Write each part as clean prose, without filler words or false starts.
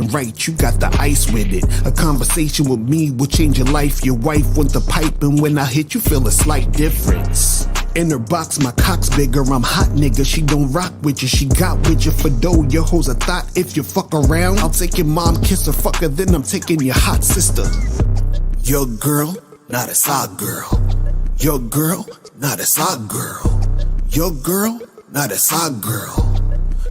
and right, you got the ice with it. A conversation with me will change your life. Your wife wants the pipe, and when I hit, you feel a slight difference. In her box, my cock's bigger, I'm hot nigga. She don't rock with you, she got with you for dough. Your hoes a thought, if you fuck around, I'll take your mom, kiss her, fuck her, then I'm taking your hot sister. Your girl, not a side girl. Your girl, not a side girl. Your girl, not a side girl.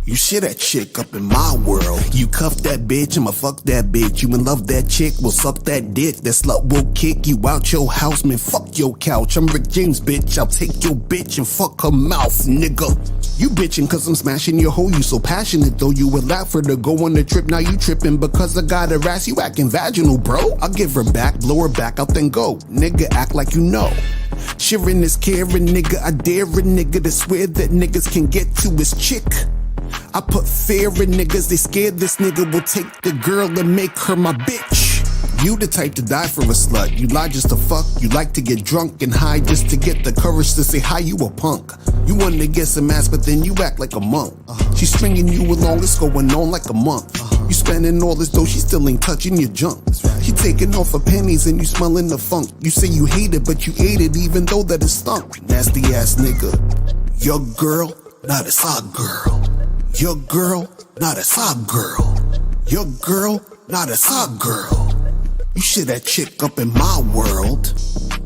You shit that chick up in my world. You cuff that bitch, I'ma fuck that bitch. You in love that chick, will suck that dick. That slut will kick you out your house, man, fuck your couch. I'm Rick James, bitch, I'll take your bitch and fuck her mouth, nigga. You bitchin' cause I'm smashing your hoe, you so passionate though. You would laugh for her to go on the trip, now you trippin' because I got her ass, you acting vaginal, bro. I'll give her back, blow her back out, then go. Nigga, act like you know. Sharing is caring, nigga, I dare a nigga to swear that niggas can get to his chick. I put fear in niggas, they scared this nigga will take the girl and make her my bitch. You the type to die for a slut, you lie just to fuck. You like to get drunk and high just to get the courage to say hi, you a punk. You want to get some ass but then you act like a monk. She's stringing you along, it's going on like a month. You spending all this dough, she still ain't touching your junk. She taking off her pennies and you smelling the funk. You say you hate it but you ate it even though that it stunk. Nasty ass nigga. Your girl, not a side girl. Your girl, not a side girl. Your girl, not a side girl. You shit that chick up in my world.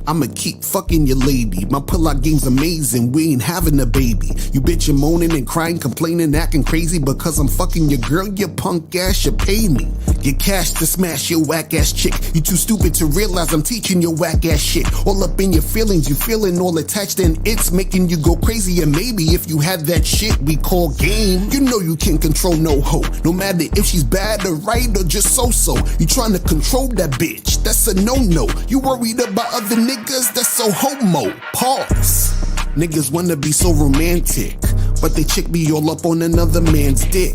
I'ma keep fucking your lady. My pull-out game's amazing, we ain't having a baby. You bitchin' moaning and crying, complaining, acting crazy because I'm fucking your girl, you punk ass, you pay me. Get cash to smash your whack ass chick. You too stupid to realize I'm teaching your whack ass shit. All up in your feelings, you feeling all attached and it's making you go crazy. And maybe if you had that shit we call game, you know you can't control no hoe. No matter if she's bad or right or just so-so. You trying to control that bitch, that's a no-no. You worried about other niggas, that's so homo. Pause. Niggas wanna be so romantic, but they chick be all up on another man's dick.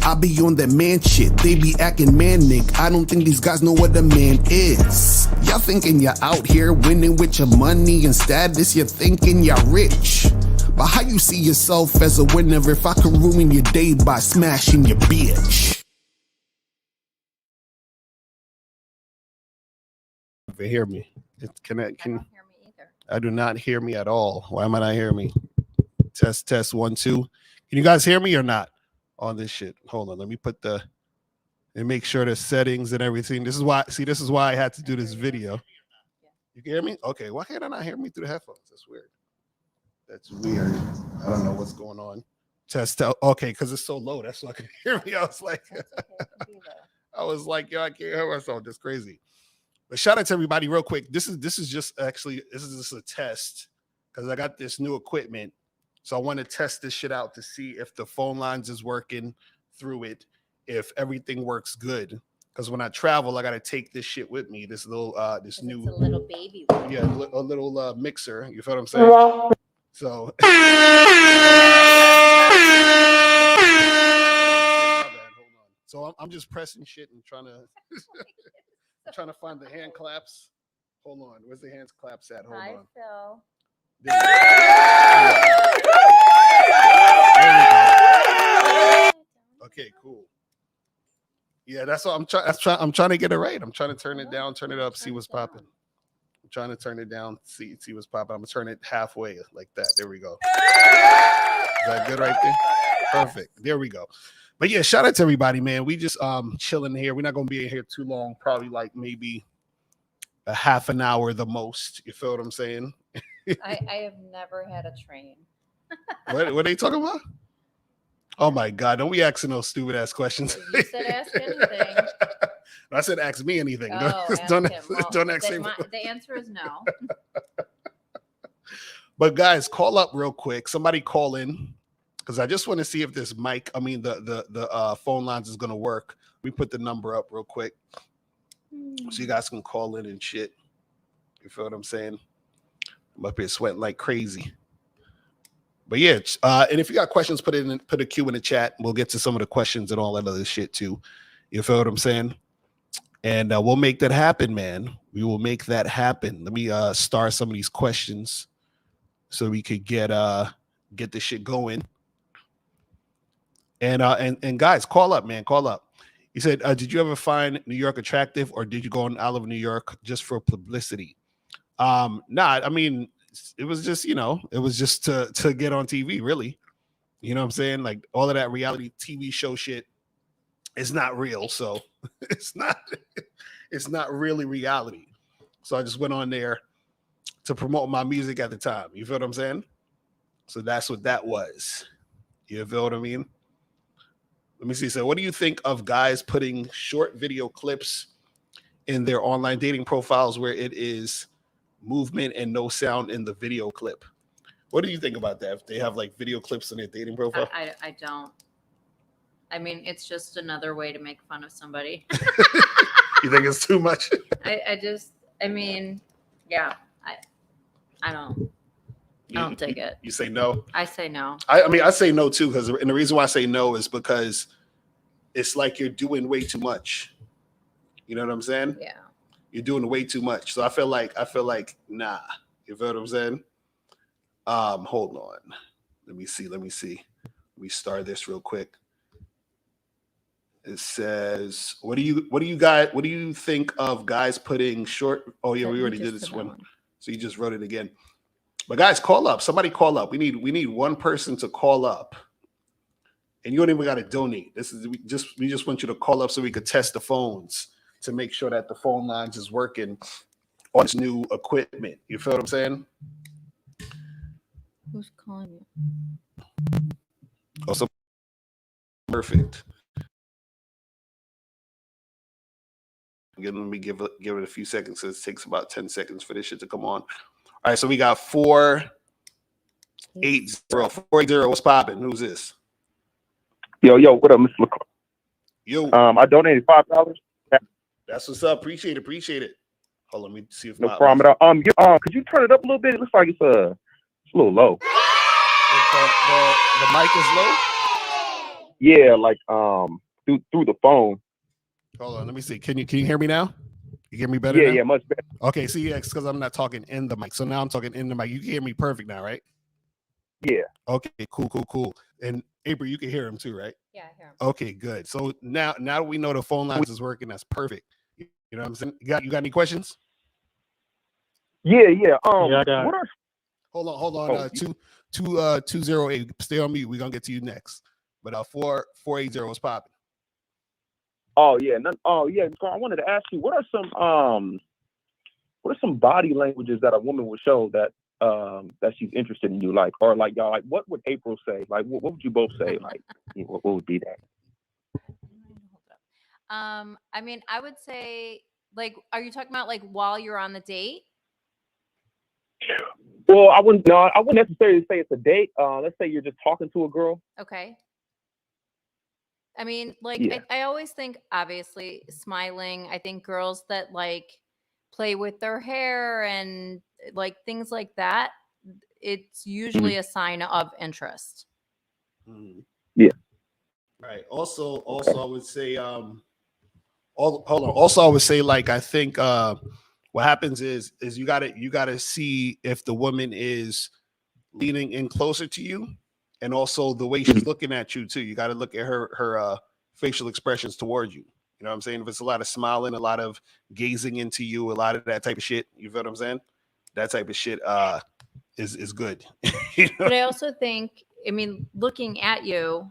I be on that man shit, they be acting manic. I don't think these guys know what a man is. Y'all thinking you're out here winning with your money and status, you're thinking you're rich. But how you see yourself as a winner if I could ruin your day by smashing your bitch? If you hear me, I don't hear me either. I do not hear me at all. Why am I not hearing me? Test 1 2. Can you guys hear me or not on this shit? Hold on, let me put the and make sure the settings and everything. This is why I had to do this video. You can hear me? Okay, why can't I not hear me through the headphones? That's weird. That's weird. I don't know what's going on. Test. Okay, because it's so low. That's why I can hear me. I was like, yo, I can't hear myself. That's crazy. But shout out to everybody real quick. This is just a test because I got this new equipment. So I want to test this shit out to see if the phone lines is working through it, if everything works good. Because when I travel, I got to take this shit with me. This little, this new, it's a little baby one. Yeah, a little mixer. You feel what I'm saying? So, so I'm just pressing shit and trying to find the hand claps. Hold on, where's the hand claps at? Hold on. Phil. Okay, cool. Yeah, that's what I'm trying. I'm trying to get it right. I'm trying to turn it down, turn it up, see what's popping. I'm trying to turn it down, see what's popping. I'm gonna turn it halfway like that. There we go. Is that good right there? Perfect. There we go. But yeah, shout out to everybody, man. We just chilling here. We're not gonna be in here too long. Probably like maybe a half an hour the most. You feel what I'm saying? I have never had a train. What are they talking about? Oh my God! Don't be asking those stupid ass questions. You said ask anything. I said ask me anything. Oh, don't ask him. The answer is no. But guys, call up real quick. Somebody call in because I just want to see if this mic, the phone lines is gonna work. We put the number up real quick so you guys can call in and shit. You feel what I'm saying? I'm up here sweating like crazy. But yeah, and if you got questions, put a Q in the chat. We'll get to some of the questions and all that other shit too. You feel what I'm saying? And we'll make that happen, man. We will make that happen. Let me start some of these questions so we could get this shit going. And guys, call up, man. Call up. He said, did you ever find New York attractive, or did you go out of New York just for publicity? Nah, I mean, it was just, it was just to get on TV, really. You know what I'm saying? Like all of that reality TV show shit is not real. So it's not really reality. So I just went on there to promote my music at the time. You feel what I'm saying? So that's what that was. You feel what I mean? Let me see. So what do you think of guys putting short video clips in their online dating profiles where it is movement and no sound in the video clip? What do you think about that? If they have like video clips in their dating profile? I don't. I mean, it's just another way to make fun of somebody. You think it's too much? I mean, yeah, I don't take it. You say no? I say no. I mean, I say no too, and the reason why I say no is because it's like you're doing way too much. You know what I'm saying? Yeah. You're doing way too much. So I feel like nah. You feel what I'm saying? Hold on. Let me see. Let me start this real quick. It says, what do you think of guys putting short? Oh yeah, we already did this one. So you just wrote it again. But guys, call up. Somebody call up. We need one person to call up. And you don't even got to donate. We just want you to call up so we could test the phones to make sure that the phone lines is working on this new equipment. You feel what I'm saying? Who's calling you? Oh, so perfect. Let me give it a few seconds. It takes about 10 seconds for this shit to come on. All right, so we got 480. 480. What's popping? Who's this? Yo, what up, Mr. LaCroix? Yo. I donated $5. That's what's up. Appreciate it. Hold on, let me see if no problem at all. Could you turn it up a little bit? It looks like it's a little low. The mic is low? Yeah, like through the phone. Hold on, let me see. Can you hear me now? You hear me better now? Yeah, much better. Okay, see, it's because I'm not talking in the mic. So now I'm talking in the mic. You can hear me perfect now, right? Yeah. Okay, cool. And April, you can hear him too, right? Yeah, I hear him. Okay, good. So now that we know the phone lines is working, that's perfect. You know what I'm saying? You got any questions? Yeah. I got. What are? Hold on. 208. Stay on mute. We're gonna get to you next. But 480 was popping. Oh yeah. I wanted to ask you, what are some body languages that a woman would show that she's interested in you, like, or like y'all, like, what would April say? Like, what would you both say? Like, what would be that? I mean, I would say, like, are you talking about like while you're on the date? Well, I wouldn't necessarily say it's a date. Let's say you're just talking to a girl. Okay. I mean, like, Yeah. I always think, obviously, smiling. I think girls that like play with their hair and like things like that, it's usually a sign of interest. Yeah. Right. Also, I would say, hold on. Also, I would say, like, I think what happens is you gotta see if the woman is leaning in closer to you, and also the way she's looking at you too. You got to look at her facial expressions towards you. You know what I'm saying? If it's a lot of smiling, a lot of gazing into you, a lot of that type of shit, you feel what I'm saying? That type of shit is good. You know? But I also think, I mean, looking at you,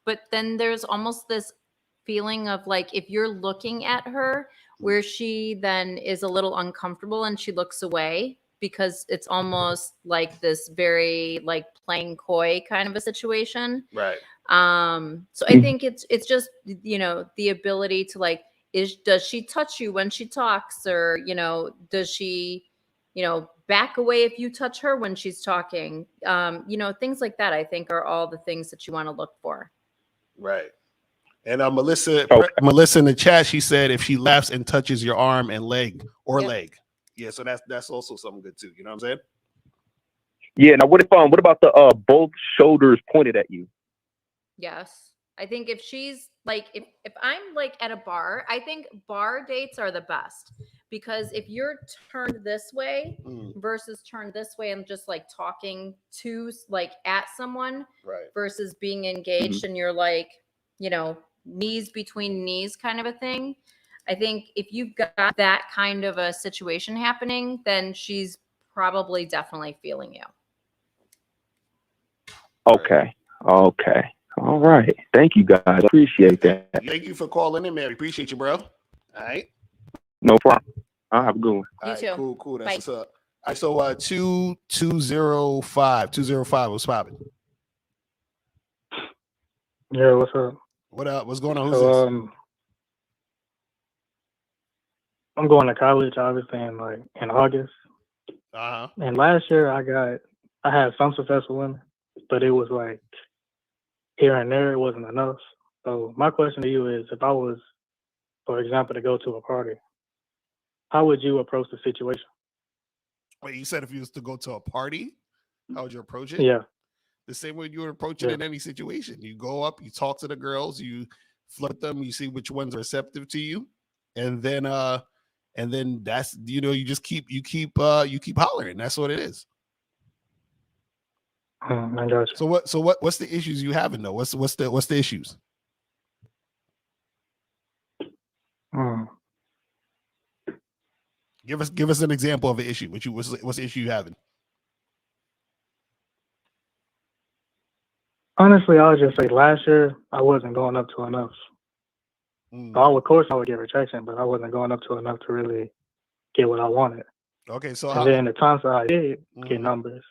but then there's almost this feeling of like, if you're looking at her where she then is a little uncomfortable and she looks away, because it's almost like this very like playing coy kind of a situation. Right. So I think it's just, the ability to like, does she touch you when she talks, or, does she, back away if you touch her when she's talking? Things like that, I think, are all the things that you want to look for. Right. And Melissa in the chat, she said if she laughs and touches your arm and leg leg. Yeah, so that's also something good too. You know what I'm saying? Yeah. Now, what about the both shoulders pointed at you? Yes. I think if she's like, if I'm like at a bar, I think bar dates are the best, because if you're turned this way versus turned this way and just like talking to like at someone, right, versus being engaged and you're like, knees between knees kind of a thing. I think if you've got that kind of a situation happening, then she's probably definitely feeling you. Okay. Okay. All right. Thank you, guys. Appreciate that. Thank you for calling in, man. We appreciate you, bro. All right. No problem. I'll have a good one. You too. Cool. That's Bye. what's up. All right, so 205, what's popping? Yeah, what's up? What up? What's going on? Who's So, this? I'm going to college, obviously, in August. Uh-huh. And last year, I had some successful women, but it was like here and there, it wasn't enough. So my question to you is, if I was, for example, to go to a party, how would you approach the situation? Wait, you said if you was to go to a party, how would you approach it? Yeah. The same way you would approach it in any situation. You go up, you talk to the girls, you flirt them, you see which ones are receptive to you, and then that's you just keep hollering. That's what it is. I got you. So what's the issues you having though? What's the issues? Give us an example of an issue. What's the issue you having? Honestly, I would just say last year, I wasn't going up to enough. So of course, I would get rejection, but I wasn't going up to enough to really get what I wanted. Okay, so then the times that I did get numbers,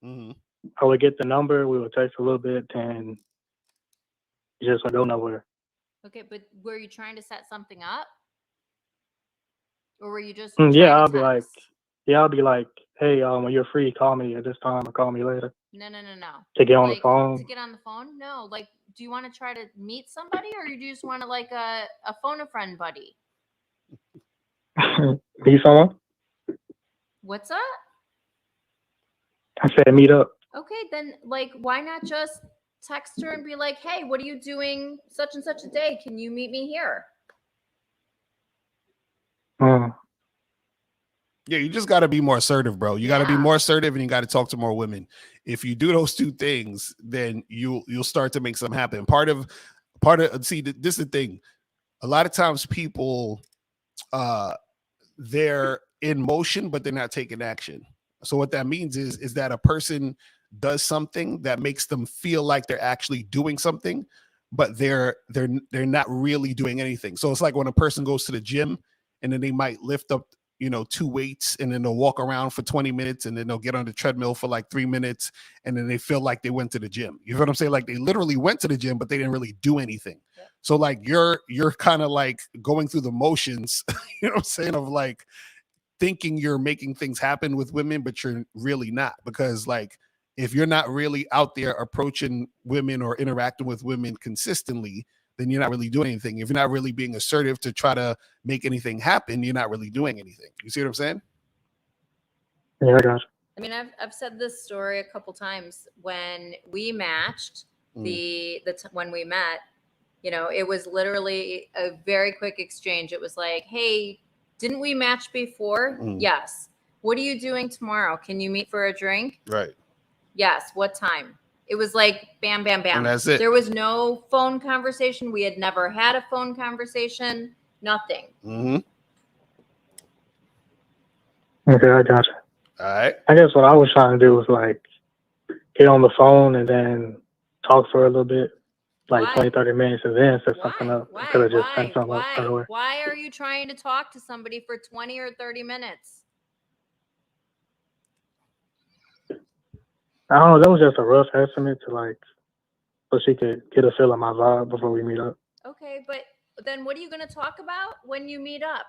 I would get the number, we would text a little bit, and it just would go nowhere. Okay, but were you trying to set something up? Or were you just I'll be like, hey, when you're free, call me at this time or call me later. No. To get on the phone? To get on the phone? No. Like, do you want to try to meet somebody, or you just want to like a phone a friend buddy? Meet someone? What's up? I said meet up. Okay, then like why not just text her and be like, hey, what are you doing such and such a day? Can you meet me here? Yeah, you just got to be more assertive, bro. You got to be more assertive, and you got to talk to more women. If you do those two things, then you'll start to make something happen. Part of see, this is the thing. A lot of times people they're in motion, but they're not taking action. So what that means is that a person does something that makes them feel like they're actually doing something, but they're not really doing anything. So it's like when a person goes to the gym and then they might lift up 2 weights, and then they'll walk around for 20 minutes, and then they'll get on the treadmill for like 3 minutes, and then they feel like they went to the gym. You know what I'm saying? Like they literally went to the gym, but they didn't really do anything. Yeah. So like you're kind of like going through the motions, you know what I'm saying, of like thinking you're making things happen with women, but you're really not, because like if you're not really out there approaching women or interacting with women consistently, then you're not really doing anything. If you're not really being assertive to try to make anything happen, you're not really doing anything. You see what I'm saying? Yeah, I got you. I mean, I've said this story a couple times. When we matched, when we met, it was literally a very quick exchange. It was like, hey, didn't we match before? Yes. What are you doing tomorrow? Can you meet for a drink? Right. Yes. What time? It was like bam, bam, bam. And that's it. There was no phone conversation. We had never had a phone conversation. Nothing. Okay, I got you. All right. I guess what I was trying to do was like get on the phone and then talk for a little bit, like 20, 30 minutes, and then set something up. I could have just sent something up right away. Why are you trying to talk to somebody for 20 or 30 minutes? I don't know. That was just a rough estimate to like, so she could get a feel of my vibe before we meet up. Okay, but then what are you going to talk about when you meet up?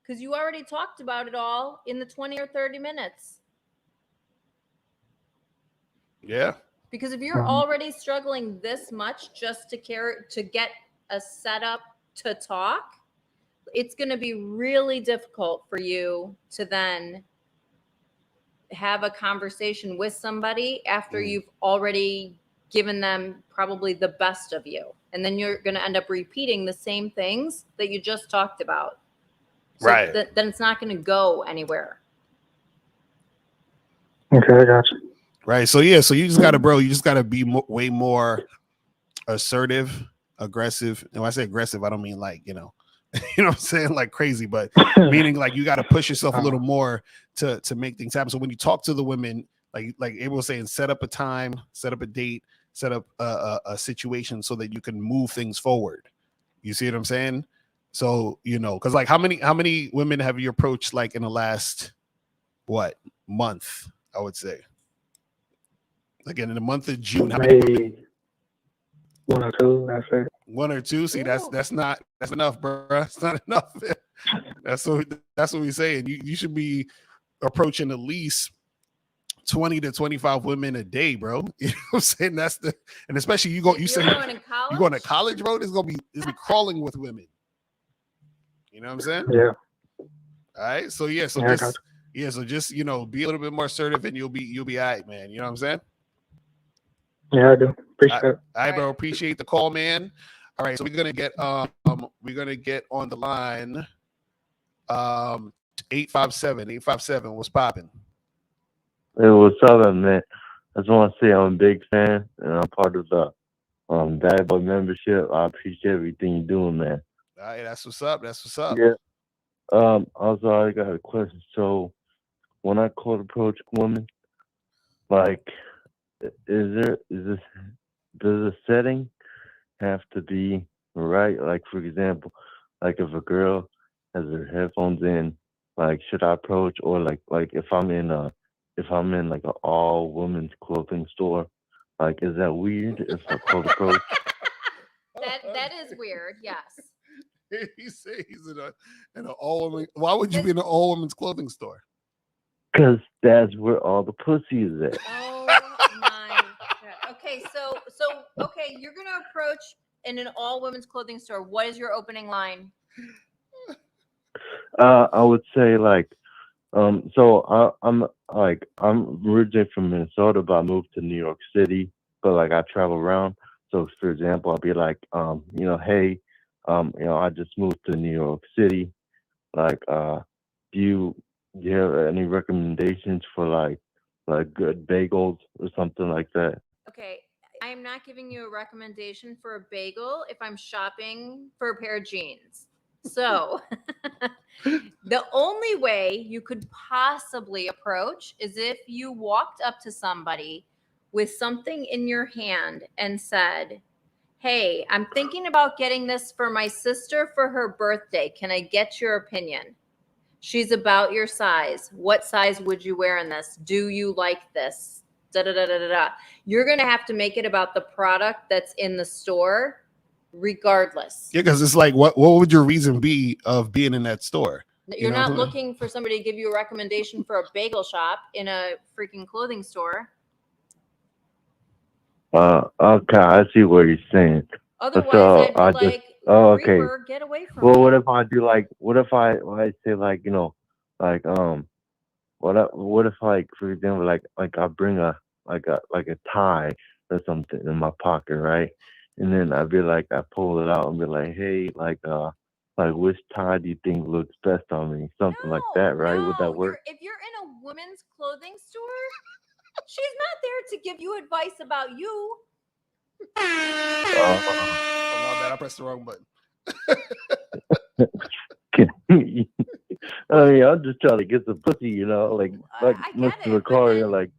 Because you already talked about it all in the 20 or 30 minutes. Yeah. Because if you're already struggling this much just to get a setup to talk, it's going to be really difficult for you to then have a conversation with somebody after you've already given them probably the best of you. And then you're going to end up repeating the same things that you just talked about. So right. Then it's not going to go anywhere. Okay, I got you. Right. So yeah, so you just got to be way more assertive, aggressive. And when I say aggressive, I don't mean like, you know what I'm saying, like crazy, but meaning like you got to push yourself a little more to make things happen. So when you talk to the women, like Abel was saying, set up a time, set up a date, set up a situation so that you can move things forward. You see what I'm saying? So, you know, because like how many women have you approached like in the last month? I would say, again, in the month of June, how many women? Maybe one or two. That's it. One or two. See, that's enough, bro. That's not enough. that's what we saying. You should be approaching at least 20 to 25 women a day, bro. You know what I'm saying? And especially you say going to college? you going to college, bro. It's gonna be crawling with women. You know what I'm saying? Yeah. All right. So yeah. So just you know, be a little bit more assertive, and you'll be all right, man. You know what I'm saying? Yeah, I do. Appreciate it. All right, bro. Appreciate the call, man. All right, so we're gonna get on the line 857. What's popping? Hey, what's up, man? I just want to say I'm a big fan, and I'm part of the Bad Boy membership. I appreciate everything you're doing, man. All right, that's what's up. Yeah. Also, I got a question. So, when I cold approach women, like, does the setting have to be right? Like, for example, like if a girl has her headphones in, like, should I approach, or like if I'm in like an all women's clothing store, like, is that weird if I cold approach? That is weird. Yes. He says he's in an all women. Why would you be in an all women's clothing store? Because that's where all the pussy is at. Oh my God. Okay, so okay, you're gonna approach in an all women's clothing store. What is your opening line? I would say like, so I'm originally from Minnesota, but I moved to New York City. But like I travel around. So for example, I'll be like, hey, I just moved to New York City. Like, do you have any recommendations for like good bagels or something like that? Okay, I am not giving you a recommendation for a bagel if I'm shopping for a pair of jeans. So the only way you could possibly approach is if you walked up to somebody with something in your hand and said, "Hey, I'm thinking about getting this for my sister for her birthday. Can I get your opinion? She's about your size. What size would you wear in this? Do you like this? Da da da da da da." You're going to have to make it about the product that's in the store, regardless. Yeah, because it's like, what would your reason be of being in that store? You're not looking for somebody to give you a recommendation for a bagel shop in a freaking clothing store. Okay, I see what you're saying. Otherwise, So I'd be like, okay. Creeper, get away from Well, me. what if I do like, what if I say like, like what if like, for example, like I bring a tie or something in my pocket, right? And then I'd be like, I pull it out and be like, hey, like which tie do you think looks best on me? Something like that, right? Would that work? If you're in a women's clothing store, she's not there to give you advice about you. Oh, my bad. I pressed the wrong button. I mean, I'm just trying to get the pussy, like Mr. Ricardo, like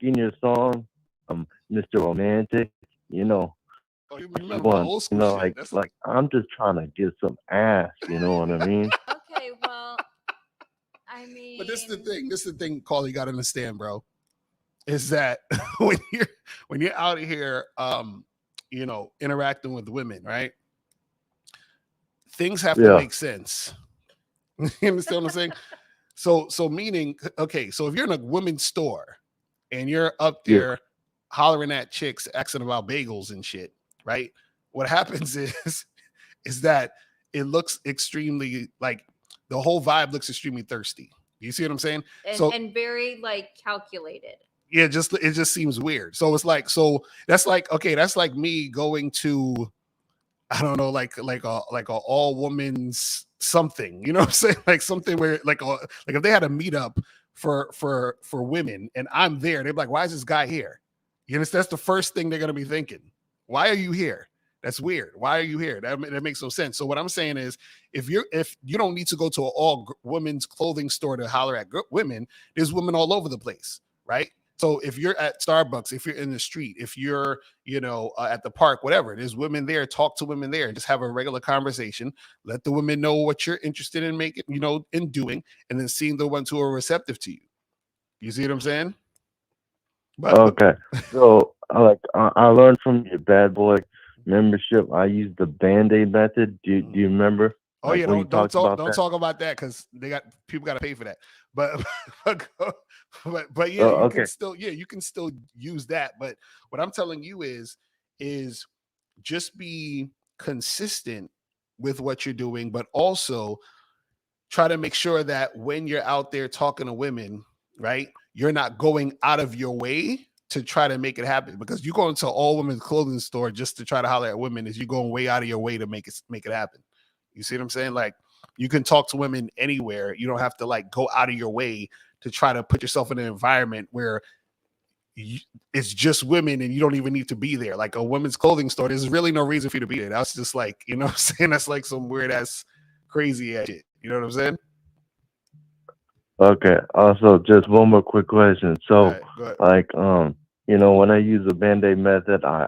in your song, Mr. Romantic, Oh, you remember old school shit. like I'm just trying to get some ass, you know what I mean? Okay, well, I mean, but this is the thing, Carl, you got to understand, bro, is that when you're out here, interacting with women, right? Things have to make sense. You understand what I'm saying? So meaning, okay, so if you're in a women's store and you're up there hollering at chicks, asking about bagels and shit, right? What happens is that it looks extremely, like, the whole vibe looks extremely thirsty. You see what I'm saying? And very like calculated. Yeah, it just seems weird. So it's like, that's like me going to, I don't know, like a all women's something, you know what I'm saying? Like something where like if they had a meetup for women and I'm there, they're like, why is this guy here? You know, that's the first thing they're gonna be thinking. Why are you here? That's weird. Why are you here? That makes no sense. So what I'm saying is, if you don't need to go to an all women's clothing store to holler at women, there's women all over the place, right? So if you're at Starbucks, if you're in the street, if you're, at the park, whatever, there's women there. Talk to women there. Just have a regular conversation. Let the women know what you're interested in making, in doing, and then seeing the ones who are receptive to you. You see what I'm saying? But, okay. So I learned from your bad boy membership. I used the Band-Aid method. Do you remember? Oh yeah, don't talk about that because people got to pay for that. But yeah, you can still use that. But what I'm telling you is just be consistent with what you're doing, but also try to make sure that when you're out there talking to women, right, you're not going out of your way to try to make it happen. Because you go into all women's clothing store just to try to holler at women is you going way out of your way to make it happen. You see what I'm saying? Like, you can talk to women anywhere. You don't have to like go out of your way to try to put yourself in an environment where it's just women and you don't even need to be there. Like a women's clothing store, there's really no reason for you to be there. That's just like, what I'm saying? That's like some weird ass crazy ass shit. You know what I'm saying? Okay. Also, just one more quick question. So, right, when I use the Band-Aid method, I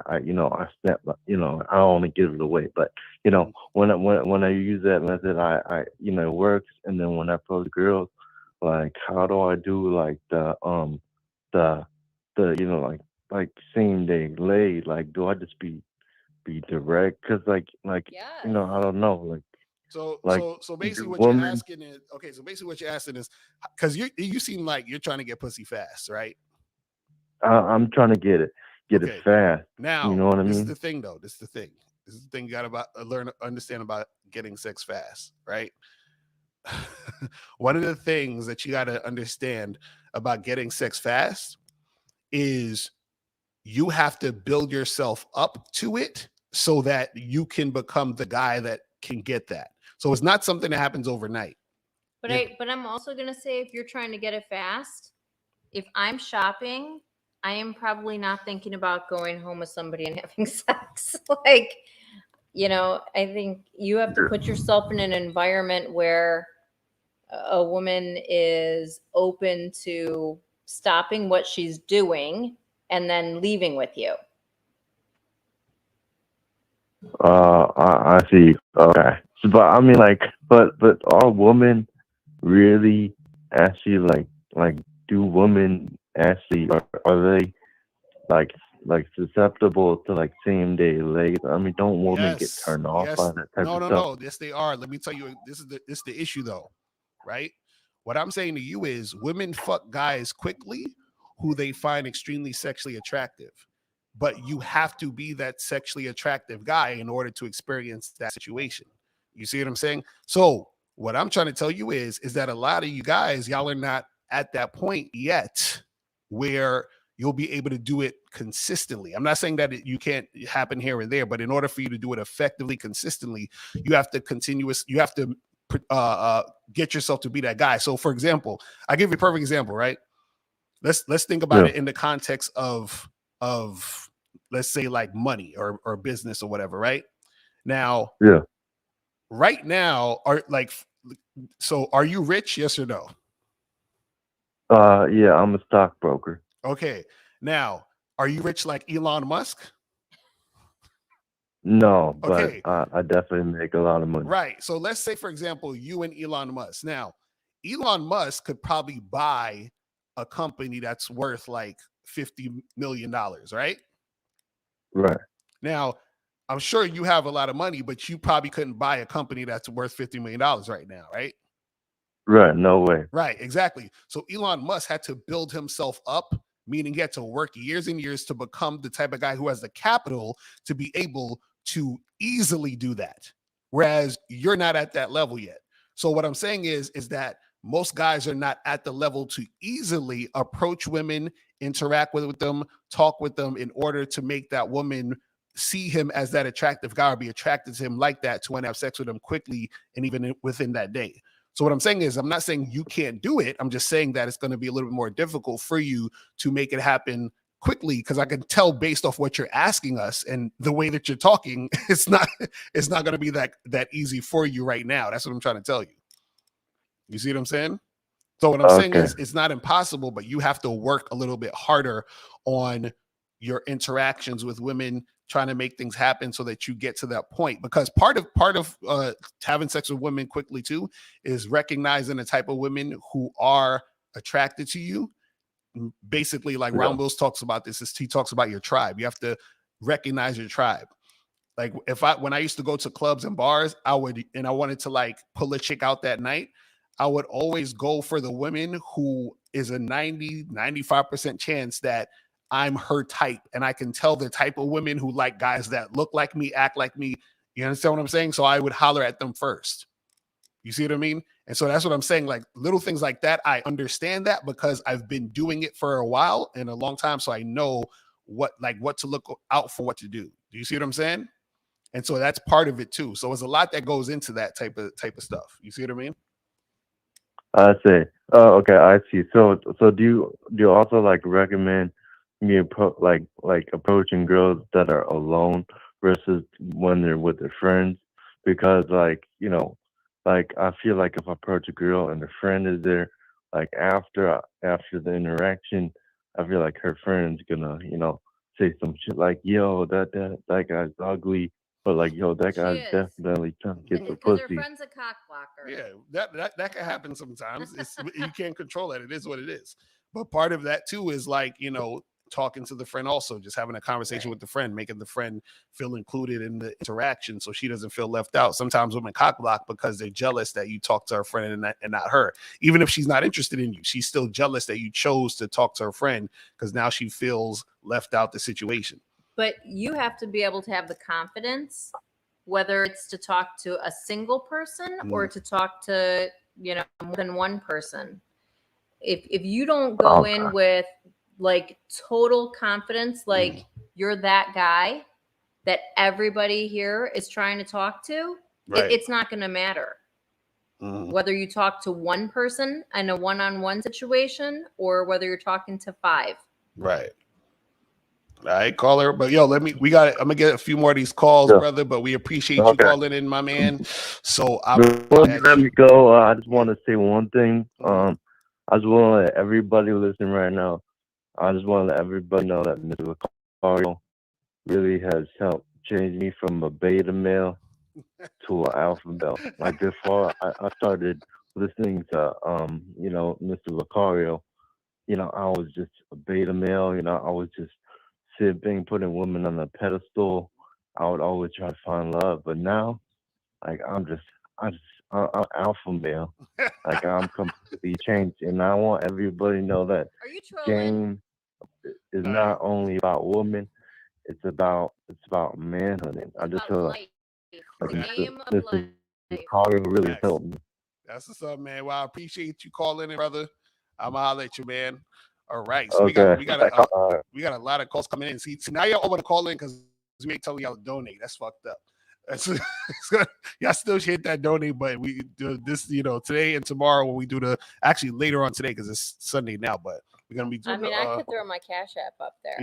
snap, I only give it away. But when I use that method, I it works. And then when I approach girls, like, how do I do like the same day lay? Like, do I just be direct? Because Yes. I don't know, like. So basically what women, you're asking is because you seem like you're trying to get pussy fast, right? I'm trying to get it fast. Now, you know what I mean? This is the thing, though. This is the thing you got to understand about getting sex fast, right? One of the things that you got to understand about getting sex fast is you have to build yourself up to it so that you can become the guy that can get that. So it's not something that happens overnight. But I'm also going to say, if you're trying to get it fast, if I'm shopping, I am probably not thinking about going home with somebody and having sex. I think you have to put yourself in an environment where a woman is open to stopping what she's doing and then leaving with you. I see. Okay. So, but I mean, but are women really actually do women actually are they like susceptible to like same day late? I mean, don't women get turned off by that type of stuff? No. Yes, they are. Let me tell you, this is the issue though, right? What I'm saying to you is women fuck guys quickly who they find extremely sexually attractive. But you have to be that sexually attractive guy in order to experience that situation. You see what I'm saying? So what I'm trying to tell you is that a lot of you guys, y'all are not at that point yet where you'll be able to do it consistently. I'm not saying that you can't happen here and there, but in order for you to do it effectively, consistently, you have to get yourself to be that guy. So for example, I give you a perfect example, right? Let's think about it in the context of let's say like money or business or whatever, right? Now, right now, are you rich? Yes or no? Yeah, I'm a stockbroker. Okay. Now, are you rich like Elon Musk? No, but I definitely make a lot of money. Right. So let's say, for example, you and Elon Musk. Now, Elon Musk could probably buy a company that's worth like $50 million, right? Right. Now, I'm sure you have a lot of money, but you probably couldn't buy a company that's worth $50 million right now, right? Right. No way. Right. Exactly. So Elon Musk had to build himself up, meaning he had to work years and years to become the type of guy who has the capital to be able to easily do that. Whereas you're not at that level yet. So what I'm saying is that most guys are not at the level to easily approach women, interact with them, talk with them in order to make that woman see him as that attractive guy or be attracted to him like that to want to have sex with him quickly and even within that day. So what I'm saying is I'm not saying you can't do it. I'm just saying that it's going to be a little bit more difficult for you to make it happen quickly because I can tell based off what you're asking us and the way that you're talking, it's not going to be that easy for you right now. That's what I'm trying to tell you. You see what I'm saying? So what I'm saying is it's not impossible, but you have to work a little bit harder on your interactions with women, trying to make things happen so that you get to that point. Because part of having sex with women quickly too is recognizing the type of women who are attracted to you. Basically, like Ron Wills talks about this, he talks about your tribe. You have to recognize your tribe. Like when I used to go to clubs and bars, I wanted to like pull a chick out that night, I would always go for the women who is a 95% chance that I'm her type. And I can tell the type of women who like guys that look like me, act like me. You understand what I'm saying? So I would holler at them first. You see what I mean? And so that's what I'm saying. Like little things like that, I understand that because I've been doing it for a while and a long time. So I know what to look out for, what to do. Do you see what I'm saying? And so that's part of it too. So there's a lot that goes into that type of stuff. You see what I mean? I see. Oh, okay, I see. So do you also like recommend me approaching girls that are alone versus when they're with their friends? Because like I feel like if I approach a girl and her friend is there, like after the interaction, I feel like her friend's gonna say some shit like, yo, that guy's ugly. But like, yo, that guy's definitely trying to get the because her pussy. friend's a cock blocker. Yeah, that can happen sometimes. You can't control that. It is what it is. But part of that too is like, talking to the friend also, just having a conversation with the friend, making the friend feel included in the interaction so she doesn't feel left out. Sometimes women cock block because they're jealous that you talk to her friend and not her. Even if she's not interested in you, she's still jealous that you chose to talk to her friend because now she feels left out the situation. But you have to be able to have the confidence, whether it's to talk to a single person or to talk to, more than one person. If you don't go in with like total confidence, like you're that guy that everybody here is trying to talk to, it's not going to matter. Whether you talk to one person in a one-on-one situation or whether you're talking to 5. Right. All right, caller. But yo, I'm gonna get a few more of these calls, brother. But we appreciate you calling in, my man. So before you let me go, I just want to say one thing. I just want to let everybody listen right now. I just want to let everybody know that Mr. Lucario really has helped change me from a beta male to an alpha male. Like before I started listening to Mr. Lucario, I was just a beta male. I was just simping, putting women on a pedestal. I would always try to find love, but now, like I'm alpha male. Like I'm completely changed, and I want everybody to know that game is not only about women; it's about manhood. And I just feel like Mr. Carter really helped me. That's what's up, man. Well, I appreciate you calling in, brother. I'm gonna holler at you, man. All right, so we got a lot of calls coming in. See now y'all want to call in because we ain't telling y'all to donate. That's fucked up. Y'all still hit that donate button. We do this, today and tomorrow when we do later on today because it's Sunday now, but we're gonna be doing. I could throw my Cash App up there.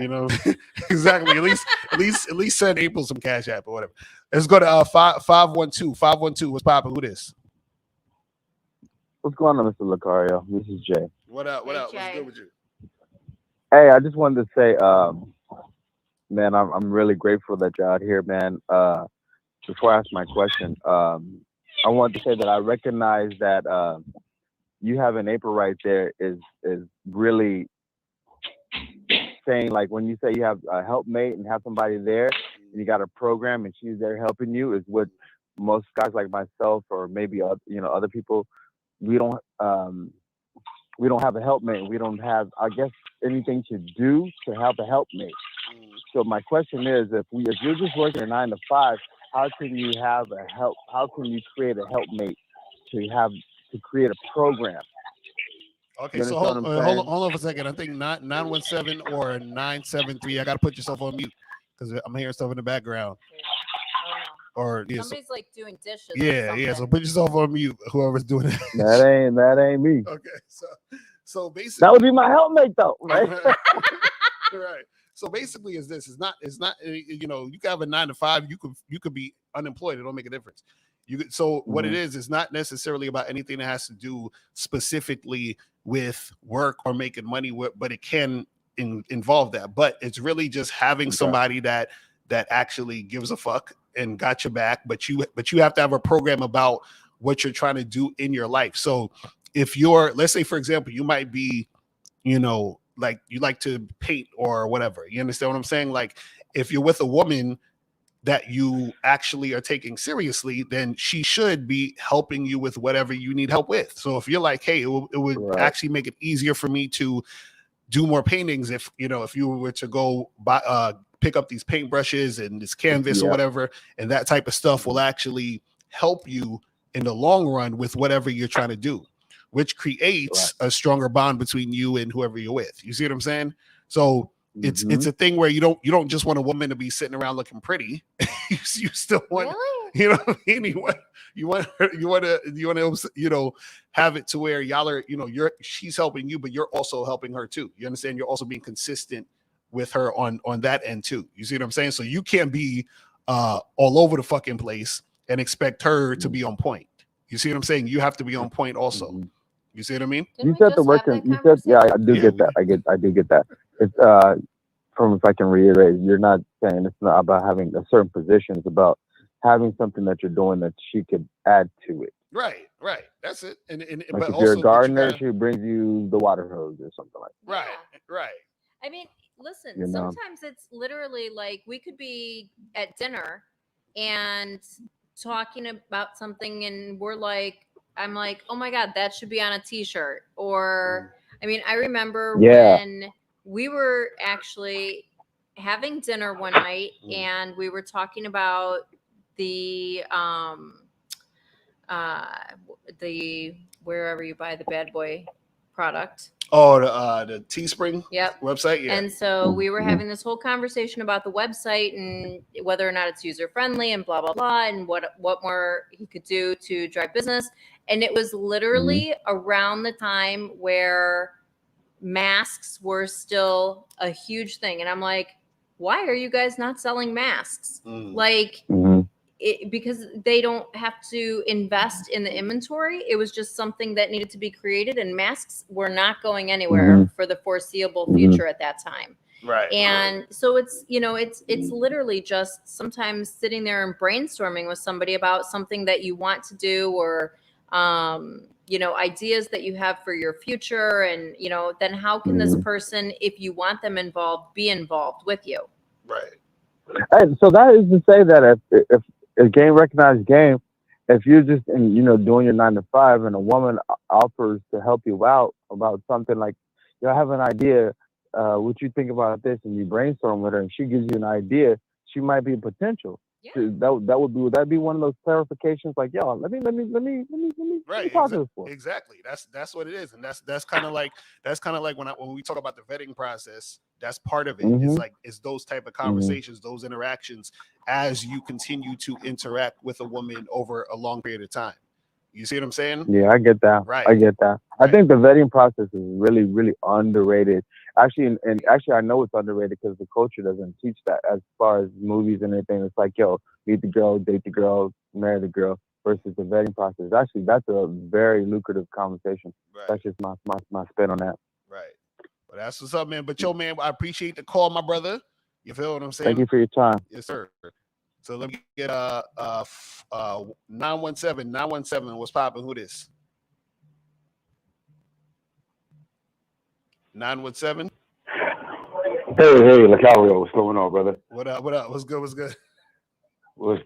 Exactly. At least send April some Cash App or whatever. Let's go to 512. 512. What's poppin'? Who this? What's going on, Mr. Lucario? This is Jay. What up? What's good with you? Hey, I just wanted to say, man, I'm really grateful that you're out here, man. Before I ask my question, I wanted to say that I recognize that you having April right there is really saying, like, when you say you have a helpmate and have somebody there and you got a program and she's there helping you, is what most guys like myself or maybe other people, we don't have a helpmate. We don't have, I guess, anything to do to have a helpmate. So my question is, if you're just working a 9 to 5, how can you have how can you create a helpmate to create a program? Okay, so hold on for a second. I think 917 or 973. I got to put yourself on mute because I'm hearing stuff in the background. Or somebody's like doing dishes. Yeah. So put yourself on mute. Whoever's doing it. That ain't me. Okay, so basically that would be my helpmate though, right? Right. So basically, is this? It's not. You know, you can have a 9 to 5. You could be unemployed. It don't make a difference. So what it is not necessarily about anything that has to do specifically with work or making money, but it can involve that. But it's really just having somebody that actually gives a fuck and got your back. But you have to have a program about what you're trying to do in your life. So if let's say, for example, you might be, you know, like you like to paint or whatever. You understand what I'm saying? Like if you're with a woman that you actually are taking seriously, then she should be helping you with whatever you need help with. So if you're like, hey, it would actually make it easier for me to do more paintings if you were to go buy, pick up these paintbrushes and this canvas or whatever, and that type of stuff will actually help you in the long run with whatever you're trying to do, which creates a stronger bond between you and whoever you're with. You see what I'm saying? So it's a thing where you don't just want a woman to be sitting around looking pretty. you still want, you know what I mean? You want to have it to where y'all are, she's helping you, but you're also helping her too. You understand? You're also being consistent with her on that end too. You see what I'm saying? So you can't be all over the fucking place and expect her to be on point. You see what I'm saying? You have to be on point also. You see what I mean? You said the work. You said, yeah, I do get that. I do get that. It's from, if I can reiterate, you're not saying it's not about having a certain position. It's about having something that you're doing that she could add to it. Right. That's it. And like but if also, you're a gardener, she brings you the water hose or something like that. Right. I mean, listen, You know? sometimes it's literally like we could be at dinner and talking about something and I'm like, oh my God, that should be on a t-shirt. Or, I mean, I remember when we were actually having dinner one night and we were talking about the wherever you buy the Bad Boy product. Oh, the Teespring website. Yeah. And so we were having this whole conversation about the website and whether or not it's user friendly and blah, blah, blah, and what more he could do to drive business. And it was literally around the time where masks were still a huge thing. And I'm like, why are you guys not selling masks? Like, because they don't have to invest in the inventory. It was just something that needed to be created, and masks were not going anywhere for the foreseeable future at that time. Right. And so it's, it's literally just sometimes sitting there and brainstorming with somebody about something that you want to do or, ideas that you have for your future. And, then how can this person, if you want them involved, be involved with you? Right. And so that is to say that if a game recognized game, if you're just doing your 9 to 5 and a woman offers to help you out about something like, I have an idea, what you think about this, and you brainstorm with her and she gives you an idea, she might be a potential. Would that be one of those clarifications like, yo, let me talk to this for. Exactly. That's what it is. And that's kind of like when we talk about the vetting process, that's part of it. It's those type of conversations, those interactions as you continue to interact with a woman over a long period of time. You see what I'm saying? Yeah, I get that. Right. I get that. Right. I think the vetting process is really, really underrated. Actually, I know it's underrated because the culture doesn't teach that as far as movies and anything. It's like, yo, meet the girl, date the girl, marry the girl, versus the vetting process. Actually, that's a very lucrative conversation. Right. That's just my spin on that. Right. Well, that's what's up, man. But yo, man, I appreciate the call, my brother. You feel what I'm saying? Thank you for your time. Yes, sir. So let me get 917. What's popping? Who this? 917. Hey, Lacario, what's going on, brother? What up? What's good? What's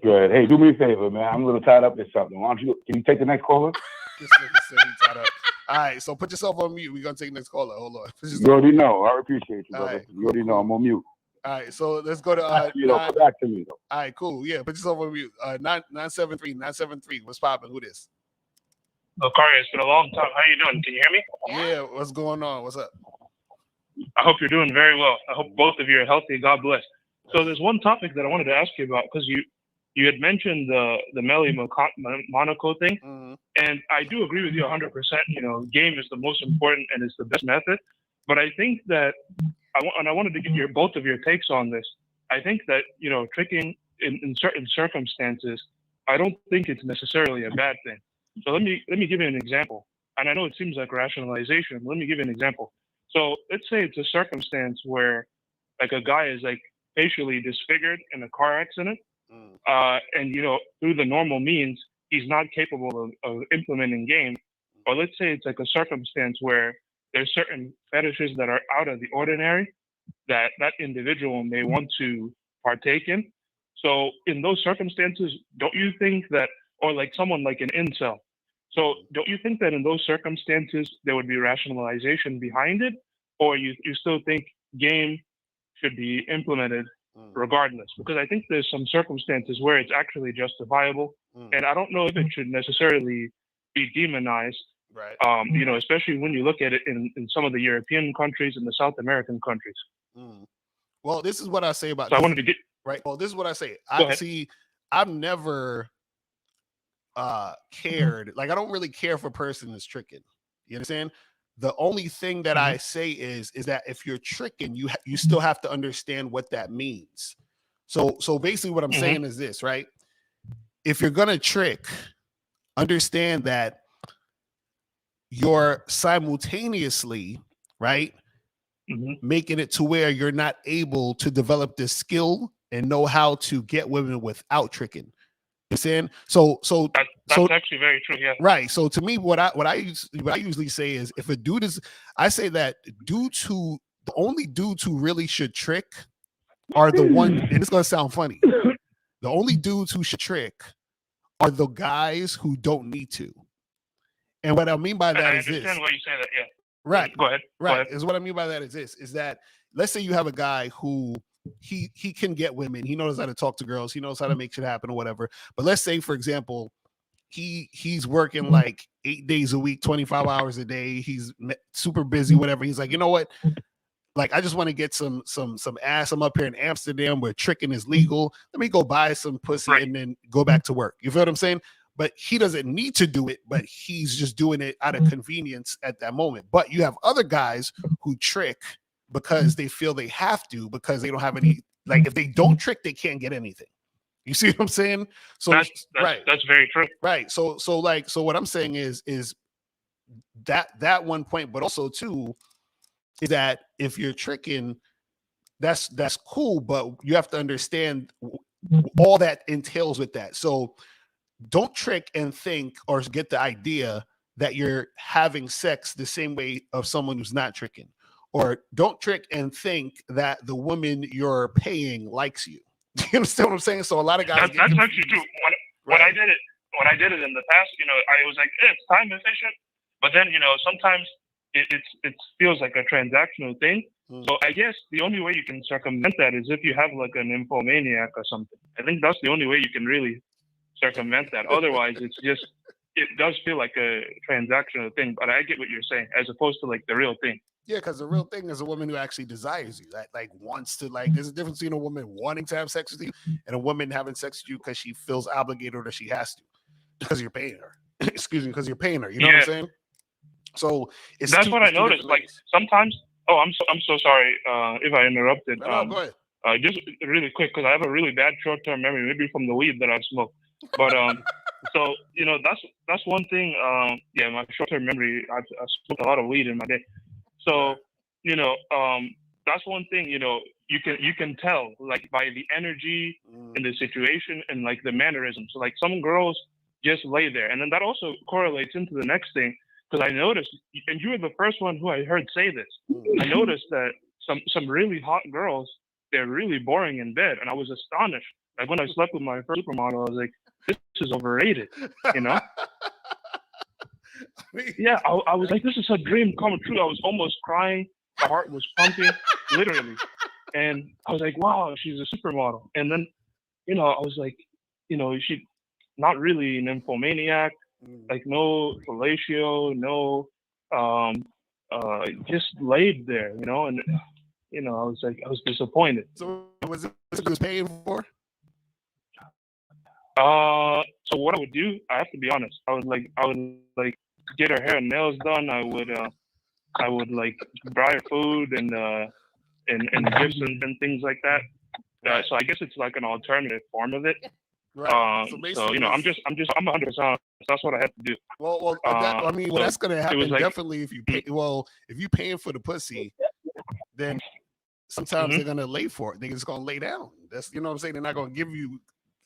good? Hey, do me a favor, man. I'm a little tied up with something. Can you take the next caller? This nigga said he tied up. All right, so put yourself on mute. We're gonna take the next caller. Hold on. You already know. I appreciate you, brother. Right, you already know I'm on mute. All right, so let's go to come back to me though. All right, cool. Yeah, put yourself on mute. 973. What's popping? Who this? Lacario, it's been a long time. How you doing? Can you hear me? Yeah, what's going on? What's up? I hope you're doing very well. I hope both of you are healthy. God bless. So there's one topic that I wanted to ask you about because you had mentioned the Melly Monaco thing, and I do agree with you 100%. Game is the most important and it's the best method. But I think that I wanted to get both of your takes on this. I think that, you know, tricking in certain circumstances, I don't think it's necessarily a bad thing. So let me give you an example. And I know it seems like rationalization. Let me give you an example. So let's say it's a circumstance where like a guy is like facially disfigured in a car accident, and you know, through the normal means, he's not capable of implementing game. Or let's say it's like a circumstance where there's certain fetishes that are out of the ordinary that that individual may want to partake in. So in those circumstances, don't you think that, or like someone like an incel, so don't you think that in those circumstances there would be rationalization behind it, or you still think game should be implemented regardless? Because I think there's some circumstances where it's actually justifiable, and I don't know if it should necessarily be demonized. Right. You know, especially when you look at it in some of the European countries and the South American countries. Well, this is what I say about So this. I wanted to get Right. Well, this is what I say. Go ahead. I've never cared. Like, I don't really care if a person is tricking. You understand? The only thing that I say is that if you're tricking, you still have to understand what that means. So basically what I'm saying is this, right? If you're gonna trick, understand that you're simultaneously, right, making it to where you're not able to develop this skill and know how to get women without tricking. You saying? So that's actually very true. Yeah. Right. So to me, what I usually say is, if a dude is, I say that the only dudes who really should trick are the one, and it's gonna sound funny. The only dudes who should trick are the guys who don't need to. And what I mean by that is this. I understand why you say that. Yeah. Right. Go ahead. Right. Go ahead. Is what I mean by that is this, is that let's say you have a guy who he can get women, he knows how to talk to girls, he knows how to make shit happen or whatever. But let's say, for example, he's working like 8 days a week, 25 hours a day. He's super busy, whatever. He's like, you know what? Like, I just want to get some ass. I'm up here in Amsterdam where tricking is legal. Let me go buy some pussy and then go back to work. You feel what I'm saying? But he doesn't need to do it, but he's just doing it out of convenience at that moment. But you have other guys who trick because they feel they have to, because they don't have any, like, if they don't trick, they can't get anything. You see what I'm saying? So that's very true. Right. So what I'm saying is that one point, but also too, is that if you're tricking, that's cool, but you have to understand all that entails with that. So don't trick and think or get the idea that you're having sex the same way of someone who's not tricking. Or don't trick and think that the woman you're paying likes you. Do you understand what I'm saying? So a lot of guys. That's actually true. When I did it in the past, you know, I was like, it's time efficient. But then, you know, sometimes it feels like a transactional thing. So I guess the only way you can circumvent that is if you have like an infomaniac or something. I think that's the only way you can really circumvent that. Otherwise, it does feel like a transactional thing. But I get what you're saying, as opposed to like the real thing. Yeah, because the real thing is a woman who actually desires you, that like wants to, like, there's a difference between a woman wanting to have sex with you and a woman having sex with you because she feels obligated or that she has to, because you're paying her. Excuse me, because you're paying her. You know what I'm saying? So that's what I noticed. Like sometimes, I'm so sorry if I interrupted. No, go ahead. Just really quick, because I have a really bad short-term memory, maybe from the weed that I've smoked. But so you know, that's one thing. Yeah, my short-term memory. I smoked a lot of weed in my day. So, you know, that's one thing, you know, you can tell, like, by the energy in the situation and like the mannerisms. So like some girls just lay there, and then that also correlates into the next thing, because I noticed, and you were the first one who I heard say this. I noticed that some really hot girls, they're really boring in bed, and I was astonished. Like when I slept with my first supermodel, I was like, this is overrated, you know. Yeah, I was like, this is a dream come true. I was almost crying. My heart was pumping, literally. And I was like, wow, she's a supermodel. And then, you know, I was like, you know, she not really an infomaniac, like no fellatio, no, just laid there, you know. And, you know, I was disappointed. So was it what you was paying for? So what I would do, I have to be honest, I would like get her hair and nails done. I would like buy her food and and gifts and things like that. So I guess it's like an alternative form of it. Right. So you know, I'm 100%. That's what I have to do. Well, So that's gonna it happen was like, definitely if you pay. Well, if you paying for the pussy, then sometimes they're gonna lay for it. They're just gonna lay down. That's, you know what I'm saying. They're not gonna give you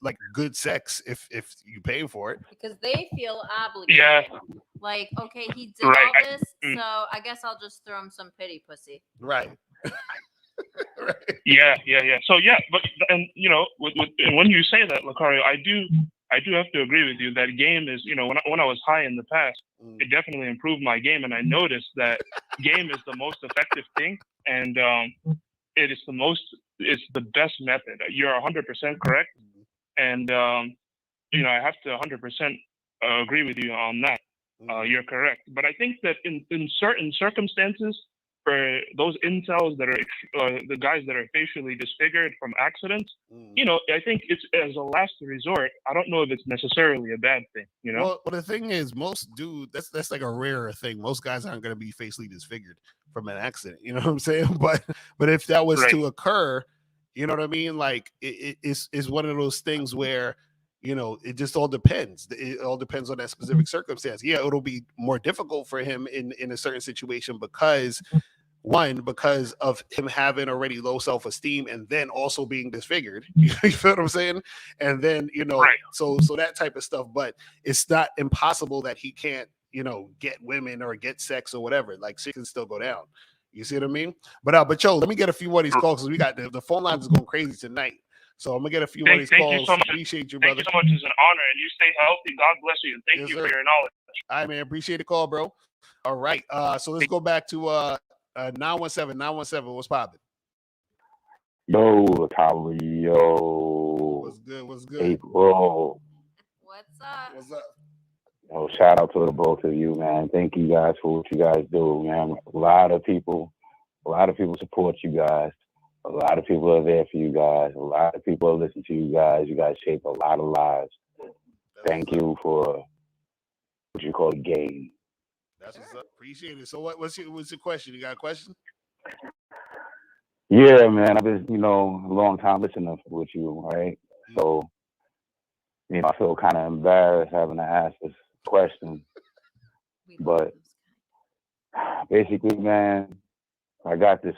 like good sex if you paying for it. because they feel obligated. Yeah. Like, okay, he did Right. all this, so I guess I'll just throw him some pity pussy. Right. Right. Yeah. So yeah, but and you know, and when you say that, Lucario, I do have to agree with you that game is, you know, when I was high in the past, it definitely improved my game, and I noticed that game is the most effective thing, and it's the best method. You're 100% correct, and you know, I have to 100% agree with you on that. You're correct, but I think that in certain circumstances, for those incels that are the guys that are facially disfigured from accidents, you know, I think it's as a last resort. I don't know if it's necessarily a bad thing, you know. Well, the thing is, most that's like a rarer thing. Most guys aren't going to be facially disfigured from an accident. You know what I'm saying? But if that was to occur, you know what I mean? Like it's one of those things where, you know, it just all depends. It all depends on that specific circumstance. Yeah, it'll be more difficult for him in a certain situation because of him having already low self-esteem and then also being disfigured. You feel what I'm saying? And then, you know, so that type of stuff. But it's not impossible that he can't, you know, get women or get sex or whatever. Like, shit can still go down. You see what I mean? But Joe, let me get a few more of these calls because we got the phone lines is going crazy tonight. So I'm gonna get a few more of these calls. Thank you so much. Appreciate you, brother. Thank you so much. It's an honor, and you stay healthy. God bless you, and thank you for your knowledge. All right, man. Appreciate the call, bro. All right. So let's go back to 917. 917. What's poppin'? Yo, Lucario. What's good? April. What's up? What's up? Yo, shout out to the both of you, man. Thank you guys for what you guys do, man. A lot of people support you guys. A lot of people are there for you guys. A lot of people listen to you guys. You guys shape a lot of lives. Thank you for what you call game. That's what's up. Appreciate it. So what's your question? You got a question? Yeah, man. I've been, you know, a long time listening with you, right? So, you know, I feel kind of embarrassed having to ask this question. But basically, man, I got this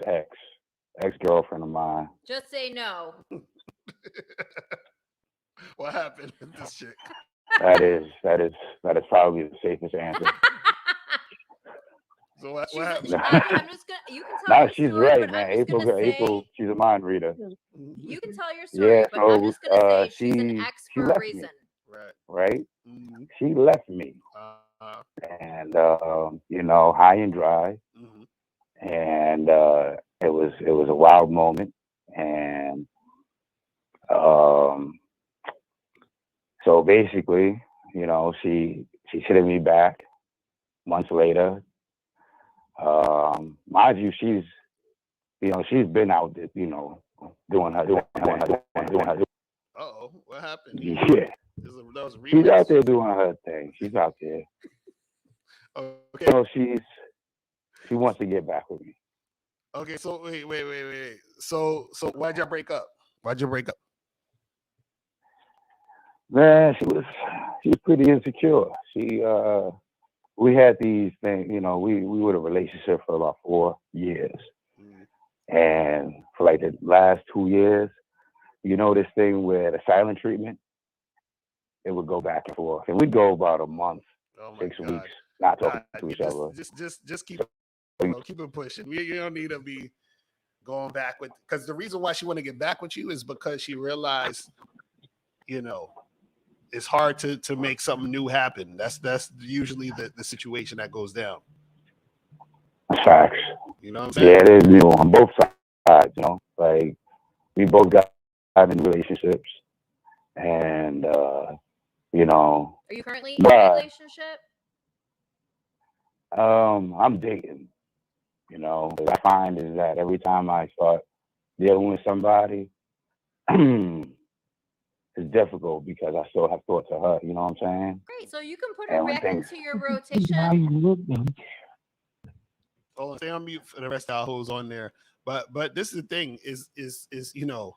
ex-girlfriend of mine. Just say no. What happened with this chick? That is probably the safest answer. So what happened? I'm just gonna. You can tell. No, your she's story, right, but man. I'm just gonna say, April, she's a mind reader. You can tell your story, Yeah, but I'm just gonna say she's an she ex for a left reason. me. Right? She left me, and you know, high and dry, and it was a wild moment, and so basically, you know, she hit me back months later. Mind you, she's been out there, you know, doing her. Uh-oh, what happened? Yeah. She's out there doing her thing. She's out there. Okay. So she wants to get back with me. Okay, so wait. So why'd y'all break up? Man, she was pretty insecure. We had these things, you know, we were in a relationship for about 4 years. And for like the last 2 years, you know, this thing where the silent treatment, it would go back and forth. And we'd go about a month, 6 weeks, not talking to each other. Just keep it pushing. You don't need to be going back with, because the reason why she want to get back with you is because she realized, you know, it's hard to make something new happen. That's usually the situation that goes down. Facts. You know what I'm saying? Yeah, it is new on both sides, you know. Like, we both got in relationships, and you know. Are you currently in a relationship? I'm dating. You know, what I find is that every time I start dealing with somebody, it's difficult because I still have thoughts of her. You know what I'm saying? Great. So you can put her back into your rotation. Oh, stay on mute for the rest of our hoes on there. But this is the thing is you know.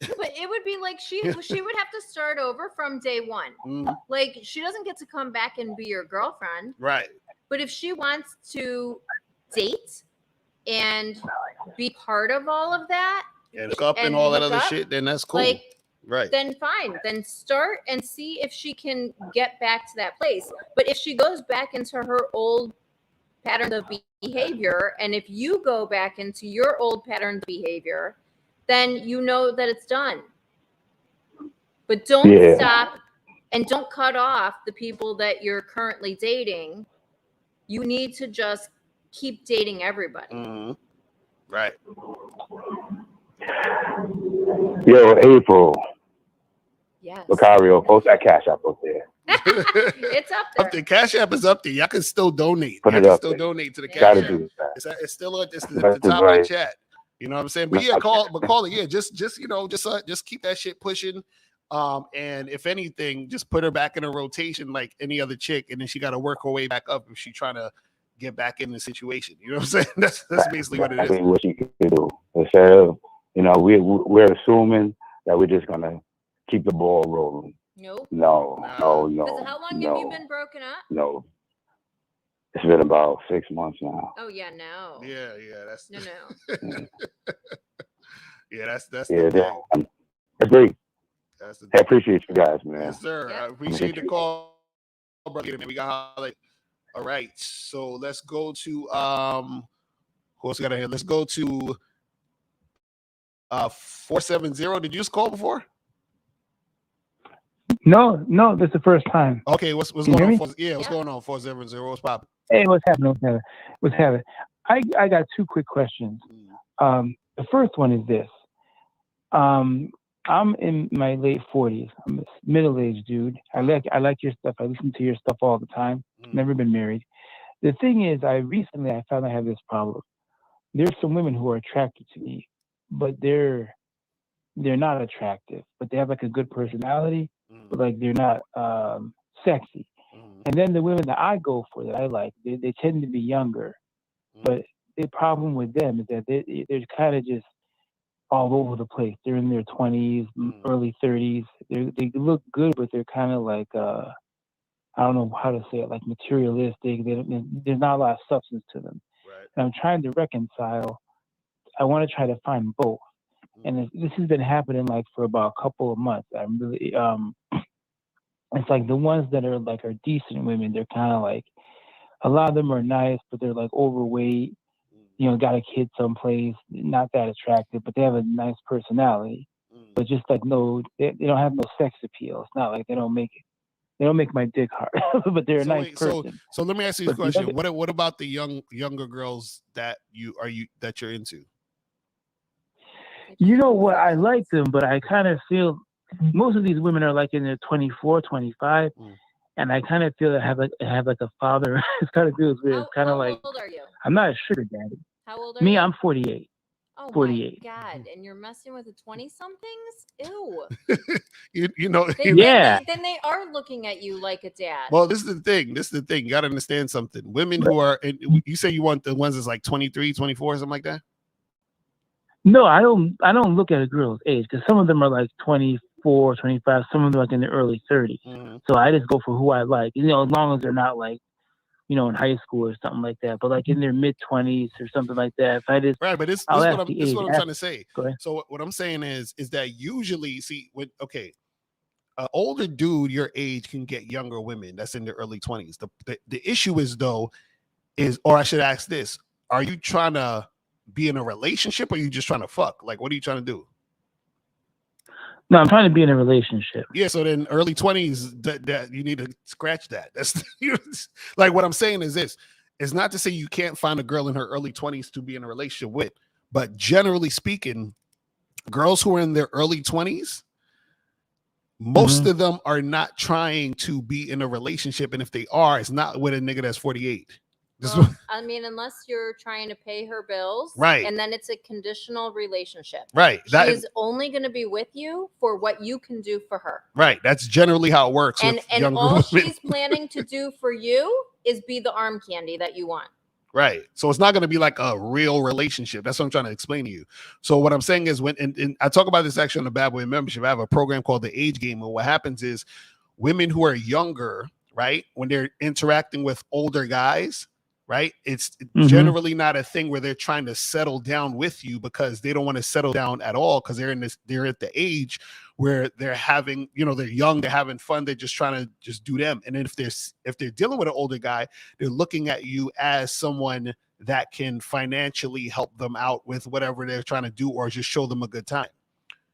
But it would be like she would have to start over from day one. Like she doesn't get to come back and be your girlfriend. Right. But if she wants to date and be part of all of that and hook up and all that other shit, then that's cool. Like, right. Then fine. Then start and see if she can get back to that place. But if she goes back into her old pattern of behavior, and if you go back into your old pattern of behavior, then you know that it's done. But don't stop and don't cut off the people that you're currently dating. You need to just keep dating everybody. Right. Yo, April. Yes. Lucario, post that cash app up there. It's up there. The cash app is up there. Y'all can still donate. Put Y'all it can up still there. donate to the cash Gotta app. do that. It's still at the top of the chat. You know what I'm saying? But yeah, call it. Yeah, just you know, just keep that shit pushing. And if anything, just put her back in a rotation like any other chick, and then she got to work her way back up if she's trying to get back in the situation. You know what I'm saying? That's basically what it is. What she can do instead of, you know, we're assuming that we're just gonna keep the ball rolling. Nope. No. Because how long have you been broken up? No. It's been about 6 months now. Oh yeah, no. Yeah, that's no. Yeah, that's yeah, the thing. That's great. That's the I appreciate you guys, man. Yes, sir. Yep. I appreciate the call, brother. Man, we got like, all right. So let's go to who else we got here? Let's go to 470. Did you just call before? No, this is the first time. Okay, what's going on? What's going on? 470. What's popping? Hey, what's happening? I got two quick questions. The first one is this. I'm in my late 40s. I'm a middle-aged dude. I like your stuff. I listen to your stuff all the time. Never been married. The thing is, I found I have this problem. There's some women who are attracted to me, but they're not attractive, but they have like a good personality, but like they're not sexy. And then the women that I go for that I like, they tend to be younger, but the problem with them is that they're kind of just all over the place. They're in their 20s, early 30s. They look good, but they're kind of like I don't know how to say it, like materialistic. There's not a lot of substance to them. Right. And I'm trying to reconcile. I want to try to find both. And this has been happening like for about a couple of months. I'm really it's like the ones that are decent women, they're kind of like, a lot of them are nice, but they're like overweight, you know, got a kid someplace, not that attractive, but they have a nice personality. But just like they don't have no sex appeal. It's not like they don't make my dick hard, but they're a nice person. So let me ask you a question. What about the younger girls that you're into? You know what? I like them, but I kind of feel most of these women are like in their 24, 25, and I kind of feel that I have like a father. It's kind of feels weird. It's kind of like, how old are you? I'm not a sugar daddy. How old are Me, you? I'm 48. Oh 48. my God! And you're messing with the 20-somethings? Ew. you know. Then they are looking at you like a dad. Well, this is the thing. You got to understand something. Women who are, you say you want the ones that's like 23, 24, something like that? No, I don't look at a girl's age, because some of them are like 24, 25. Some of them are like in their early 30s. So I just go for who I like, you know, as long as they're not like, you know, in high school or something like that, but like in their mid 20s or something like that. If I just right, but this is what I'm trying to say. So what I'm saying is that usually, see, an older dude your age can get younger women that's in their early 20s. The issue is or I should ask this: are you trying to be in a relationship, or are you just trying to fuck? Like, what are you trying to do? No, I'm trying to be in a relationship. Yeah, so then early 20s, that you need to scratch that. That's like what I'm saying is this. It's not to say you can't find a girl in her early 20s to be in a relationship with, but generally speaking, girls who are in their early 20s, most of them are trying to be in a relationship, and if they are, it's not with a nigga that's 48. Well, I mean, unless you're trying to pay her bills, right? And then it's a conditional relationship, right? She's only going to be with you for what you can do for her, right? That's generally how it works. And all she's planning to do for you is be the arm candy that you want. Right. So it's not going to be like a real relationship. That's what I'm trying to explain to you. So what I'm saying is when, and I talk about this actually on the Bad Boy membership, I have a program called the Age Game. And what happens is women who are younger, right, when they're interacting with older guys, right, it's generally not a thing where they're trying to settle down with you because they don't want to settle down at all because they're at the age where they're having, they're young, they're having fun, they're just trying to just do them. And then if they're dealing with an older guy, they're looking at you as someone that can financially help them out with whatever they're trying to do or just show them a good time.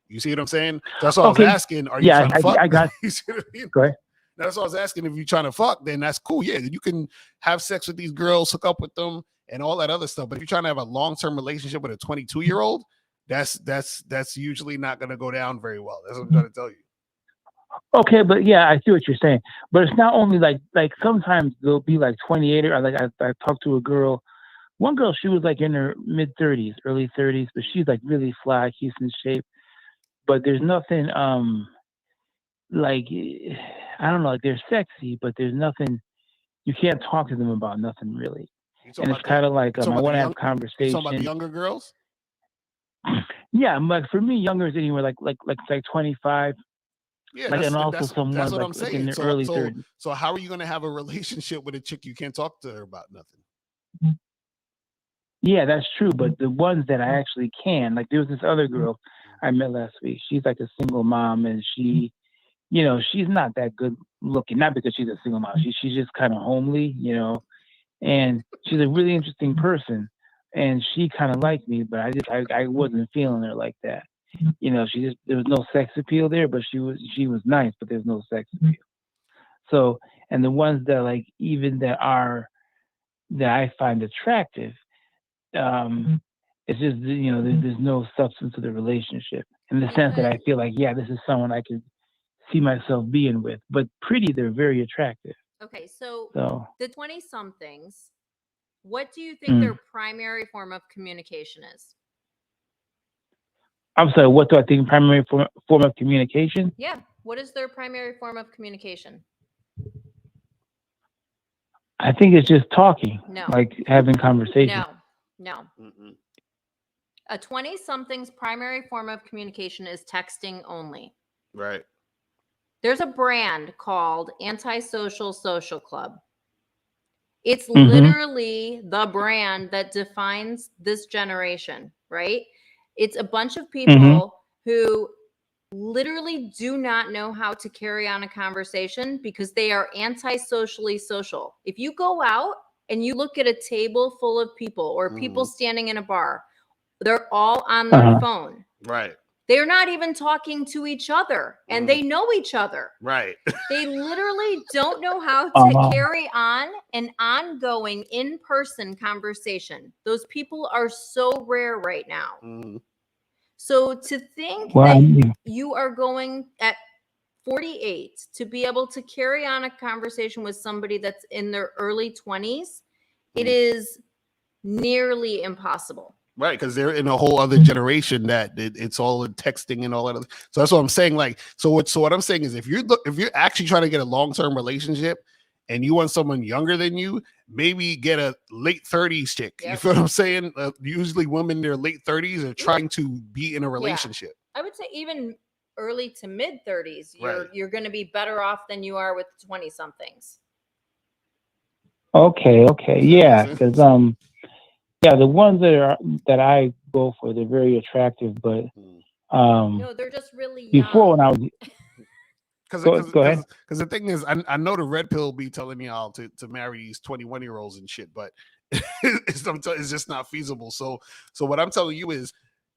You see what I'm saying? So that's what I was asking. Are you trying to fuck? I got you see what I mean? Go ahead. That's what I was asking. If you're trying to fuck, then that's cool. Yeah, you can have sex with these girls, hook up with them, and all that other stuff. But if you're trying to have a long-term relationship with a 22-year-old, that's usually not going to go down very well. That's what I'm trying to tell you. Okay, but yeah, I see what you're saying. But it's not only like sometimes they'll be like 28 or like I talked to a girl. One girl, she was like in her mid 30s, early 30s, but she's like really fly, keeps in shape. But there's nothing like I don't know, like they're sexy, but there's nothing you can't talk to them about nothing really. And it's kind of like I want to have conversation. You talking about the younger girls? Yeah, like for me, younger is anywhere like 25. Yeah, like, and also someone that's what like, I'm saying. in their early 30s. So how are you going to have a relationship with a chick you can't talk to her about nothing? Yeah, that's true. But the ones that I actually can, like there was this other girl I met last week. She's like a single mom, and she, she's not that good looking. Not because she's a single mom. She's just kind of homely, and she's a really interesting person. And she kind of liked me, but I wasn't feeling her like that. There was no sex appeal there, but she was nice, but there's no sex appeal. So, and the ones that like even that I find attractive, it's just there's no substance to the relationship in the sense that I feel like this is someone I could see myself being with. But pretty, they're very attractive. Okay, so the 20-somethings, what do you think their primary form of communication is? I'm sorry, what do I think primary form of communication? Yeah, what is their primary form of communication? I think it's just talking, like having conversation. No. A 20-something's primary form of communication is texting only. Right. There's a brand called Antisocial Social Club. It's literally the brand that defines this generation, right? It's a bunch of people who literally do not know how to carry on a conversation because they are antisocially social. If you go out and you look at a table full of people or people standing in a bar, they're all on their phone. Right. They're not even talking to each other, and they know each other. Right. They literally don't know how to carry on an ongoing in-person conversation. Those people are so rare right now. So to think that you are going at 48 to be able to carry on a conversation with somebody that's in their early 20s, it is nearly impossible. Right, because they're in a whole other generation that it's all in texting and all that. So that's what I'm saying. Like, so what I'm saying is, if you're actually trying to get a long-term relationship and you want someone younger than you, maybe get a late 30s chick. Yep. You feel what I'm saying? Usually, women in their late 30s are trying to be in a relationship. I would say even early to mid 30s, you're going to be better off than you are with 20-somethings. Okay, yeah, because the ones that I go for, they're very attractive, but no, they're just really young. Before when I was go ahead. Because the thing is, I know the red pill be telling y'all to marry these 21-year-olds and shit, but it's just not feasible. So what I'm telling you is,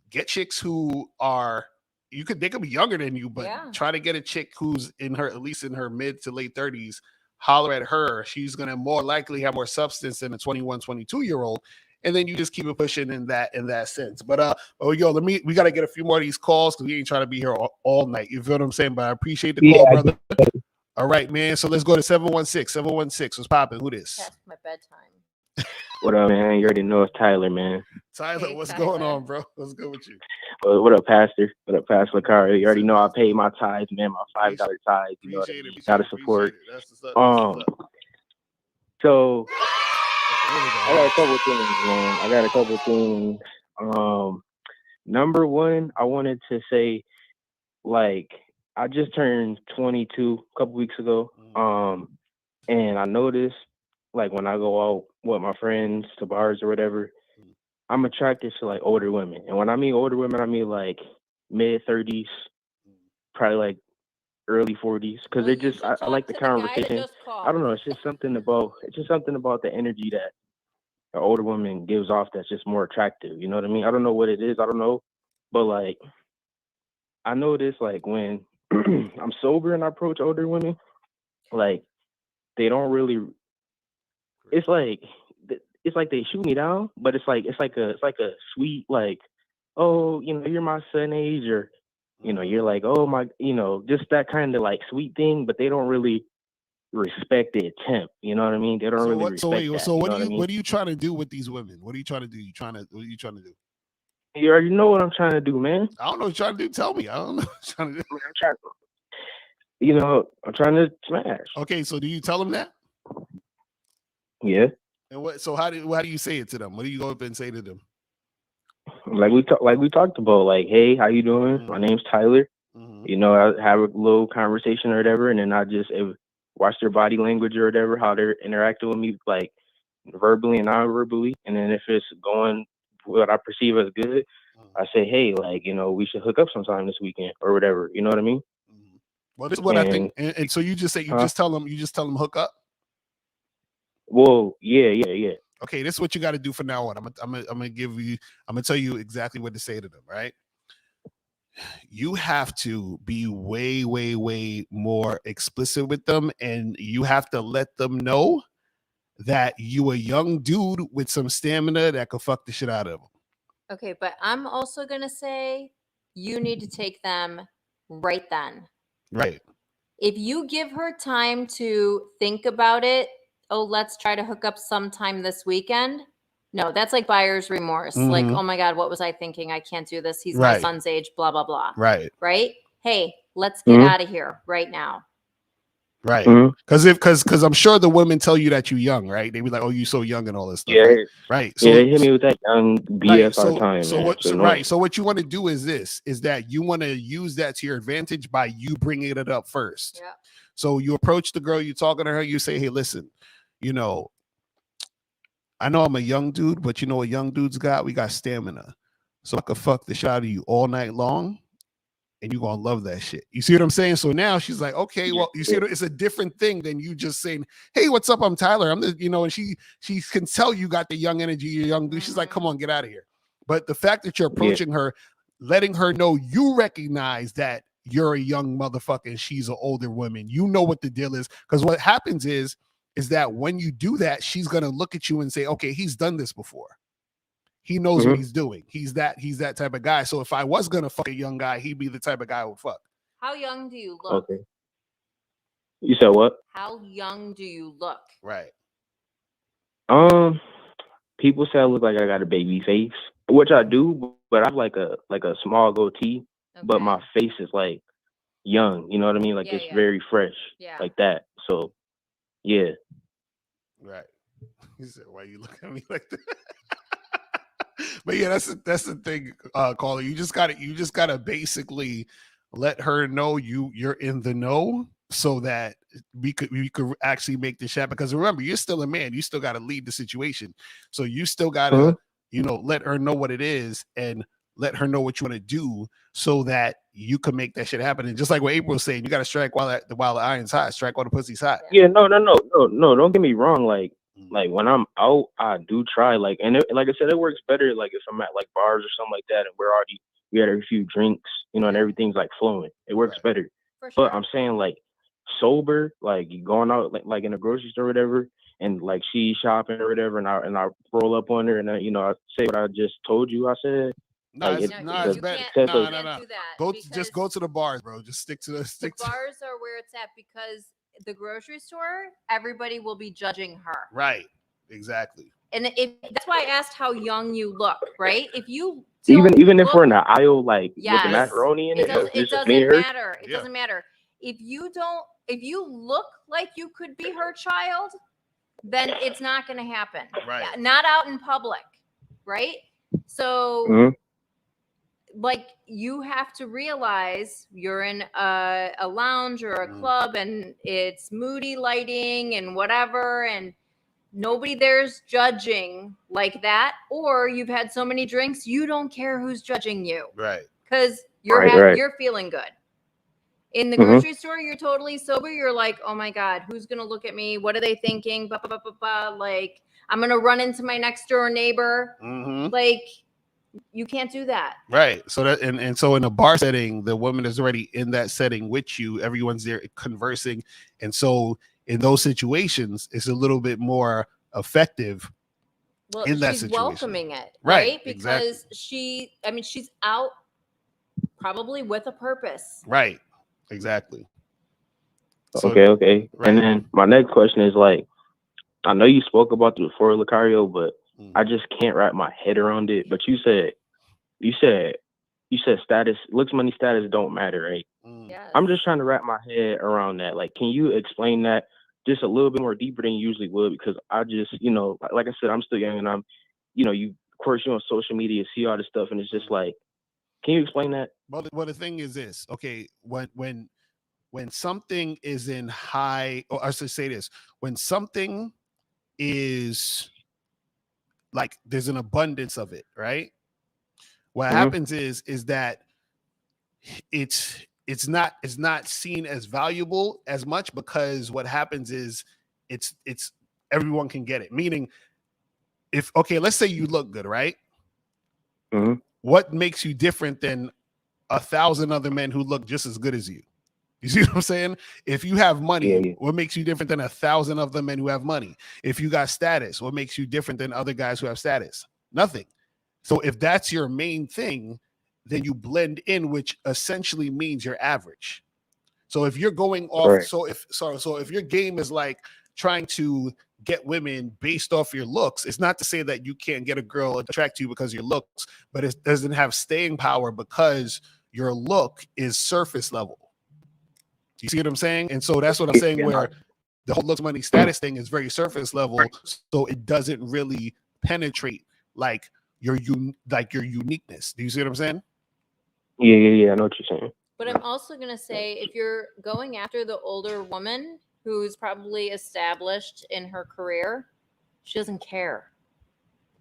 get chicks who are they could be younger than you, but try to get a chick who's at least in her mid to late 30s. Holler at her. She's gonna more likely have more substance than a 21, 22-year-old. And then you just keep it pushing in that sense. But we got to get a few more of these calls because we ain't trying to be here all night. You feel what I'm saying? But I appreciate the call, brother. All right, man. So let's go to 716. 716. What's popping? Who this? Past my bedtime. What up, man? You already know it's Tyler, man. Tyler, what's going on, bro? What's good with you? What up, Pastor? What up, Pastor Lakari? You already know I paid my tithes, man. My $5 tithes. You know what I mean? Gotta support. So I got a couple things, man. I got a couple things. Number one, I wanted to say, like, I just turned 22 a couple weeks ago. And I noticed, like, when I go out with my friends to bars or whatever, I'm attracted to like older women. And when I mean older women, I mean like mid 30s, probably like early 40s, because Well, they you just should I like talk the to the guy that conversation. just I don't called. know. It's just something about the energy that an older woman gives off that's just more attractive. You know what I mean? I don't know what it is. I don't know, but like I notice like when I'm sober and I approach older women, like they don't really. It's like they shoot me down, but it's like a sweet like, oh, you're my son age, or you're like, oh my, just that kind of like sweet thing, but they don't really respect the attempt. You know what I mean? They don't So really what? So respect wait. that. So You what know do what I you mean? what are you trying to do with these women? What are you trying to do? What are you trying to do? You already know what I'm trying to do, man. I don't know what you're trying to do. Tell me. I don't know what you're trying to do. I'm trying. I'm trying to smash. Okay. So do you tell them that? Yeah. And what? So how do you say it to them? What do you go up and say to them? Like we talked about, like, hey, how you doing? My name's Tyler. I have a little conversation or whatever, and then I just watch their body language or whatever, how they're interacting with me, like verbally and non-verbally. And then if it's going what I perceive as good, I say, hey, like, we should hook up sometime this weekend or whatever. You know what I mean? Well, this is what I think. And so you just say just tell them hook up. Well, yeah. Okay, this is what you got to do from now on. I'm gonna tell you exactly what to say to them, right? You have to be way, way, way more explicit with them, and you have to let them know that you a young dude with some stamina that could fuck the shit out of them. Okay, but I'm also gonna say you need to take them right then. Right. If you give her time to think about it, oh, let's try to hook up sometime this weekend. No, that's like buyer's remorse. Like, oh my God, what was I thinking? I can't do this. He's my son's age, blah, blah, blah. Right. Right? Hey, let's get out of here right now. Right. Because I'm sure the women tell you that you're young, right? They be like, oh, you so young and all this stuff. Yeah. Right. So they hit me with that young BS all the time. So what you want to do is that you want to use that to your advantage by you bringing it up first. Yeah. So you approach the girl, you're talking to her, you say, hey, listen, I know I'm a young dude, but you know what young dudes got? We got stamina. So I could fuck the shit out of you all night long, and you're going to love that shit. You see what I'm saying? So now she's like, okay, well, you see, it's a different thing than you just saying, hey, what's up? I'm Tyler. I'm the, and she can tell you got the young energy, you're young dude. She's like, come on, get out of here. But the fact that you're approaching her, letting her know you recognize that you're a young motherfucker and she's an older woman, you know what the deal is. Because what happens is that when you do that, she's going to look at you and say, okay, he's done this before. He knows what he's doing. He's that type of guy. So if I was going to fuck a young guy, he'd be the type of guy I would fuck. How young do you look? Okay. You said what? How young do you look? Right. People say I look like I got a baby face, which I do, but I have like a small goatee, but my face is like young. You know what I mean? Like it's very fresh, like that. So, yeah. Right. He said, "Why you look at me like that?" But yeah, that's the thing, caller. You just gotta basically let her know you're in the know, so that we could actually make this happen. Because remember, you're still a man. You still got to lead the situation. So you still got to, let her know what it is and let her know what you want to do so that you can make that shit happen. And just like what April was saying, you got to strike while the iron's hot, strike while the pussy's hot. Yeah, no. Don't get me wrong. Like when I'm out, I do try. Like, and like I said, it works better. Like if I'm at like bars or something like that, and we had a few drinks, and everything's like flowing. It works better. For sure. But I'm saying like sober, like you going out like in a grocery store or whatever, and like she's shopping or whatever, and I roll up on her and I say what I just told you. I said. No, like, it's better. No. Go to the bars, bro. Just stick to the bars are where it's at, because the grocery store, everybody will be judging her. Right. Exactly. And that's why I asked how young you look, right? If you even if we're in the aisle, like with the macaroni in it doesn't matter. It doesn't matter. If you look like you could be her child, then it's not going to happen. Right. Not out in public, right? So, like, you have to realize you're in a lounge or a club and it's moody lighting and whatever, and nobody there's judging like that. Or you've had so many drinks, you don't care who's judging you. Right. Because you're feeling good. In the grocery store, you're totally sober. You're like, oh my God, who's going to look at me? What are they thinking? Like, I'm going to run into my next door neighbor. Like, you can't do that. Right. So that, and so in a bar setting, the woman is already in that setting with you. Everyone's there conversing. And so in those situations, it's a little bit more effective. Well, in that she's situation. welcoming it, Right, right? exactly. Because she's out probably with a purpose. Right. Exactly. So, Okay. right. And then my next question is like, I know you spoke about the before, Lucario, but I just can't wrap my head around it. But you said status, looks, money, status don't matter, right? Yes. I'm just trying to wrap my head around that. Like, can you explain that just a little bit more deeper than you usually would? Because I just, like I said, I'm still young, and I'm, you of course, you're on social media, see all this stuff, and it's just like, can you explain that? Well, the thing is this, okay, when something is in high, or I should say this, when something is like there's an abundance of it, right? What happens is that it's not seen as valuable as much, because what happens is it's everyone can get it. Meaning, let's say you look good, right? What makes you different than 1,000 other men who look just as good as you? You see what I'm saying? If you have money, what makes you different than 1,000 other men who have money? If you got status, what makes you different than other guys who have status? Nothing. So if that's your main thing, then you blend in, which essentially means you're average. So if you're going off, so if your game is like trying to get women based off your looks, it's not to say that you can't get a girl attract to you because of your looks, but it doesn't have staying power because your look is surface level. You see what I'm saying? And so that's what I'm saying, where the whole looks, money, status thing is very surface level, so it doesn't really penetrate like your uniqueness. Do you see what I'm saying? Yeah, I know what you're saying. But I'm also going to say, if you're going after the older woman who's probably established in her career, she doesn't care.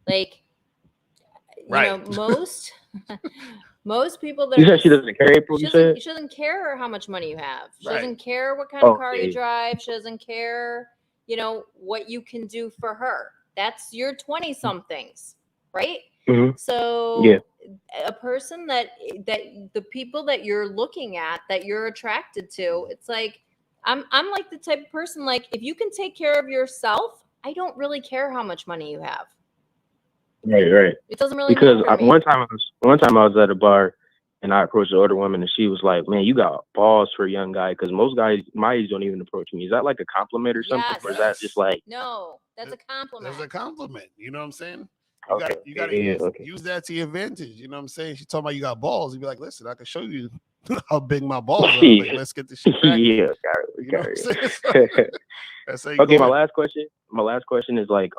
Like, most people that you said she doesn't care, April, she doesn't care how much money you have. She doesn't care what kind of car you drive. She doesn't care, what you can do for her. That's your 20-somethings, right? So a person that the people that you're looking at, that you're attracted to, it's like, I'm like the type of person, like, if you can take care of yourself, I don't really care how much money you have. Right. It doesn't really because matter to me. one time I was at a bar and I approached an older woman and she was like, "Man, you got balls for a young guy, because most guys my age don't even approach me." Is that like a compliment or something? Yes. Or is that just like, no, that's a compliment. That's a compliment. You know what I'm saying? You got Okay. to use that to your advantage. You know what I'm saying? She's talking about you got balls. You'd be like, listen, I can show you how big my balls are. Like, let's get this shit cracking. Yeah, got it. That's how you okay, go my last question is like,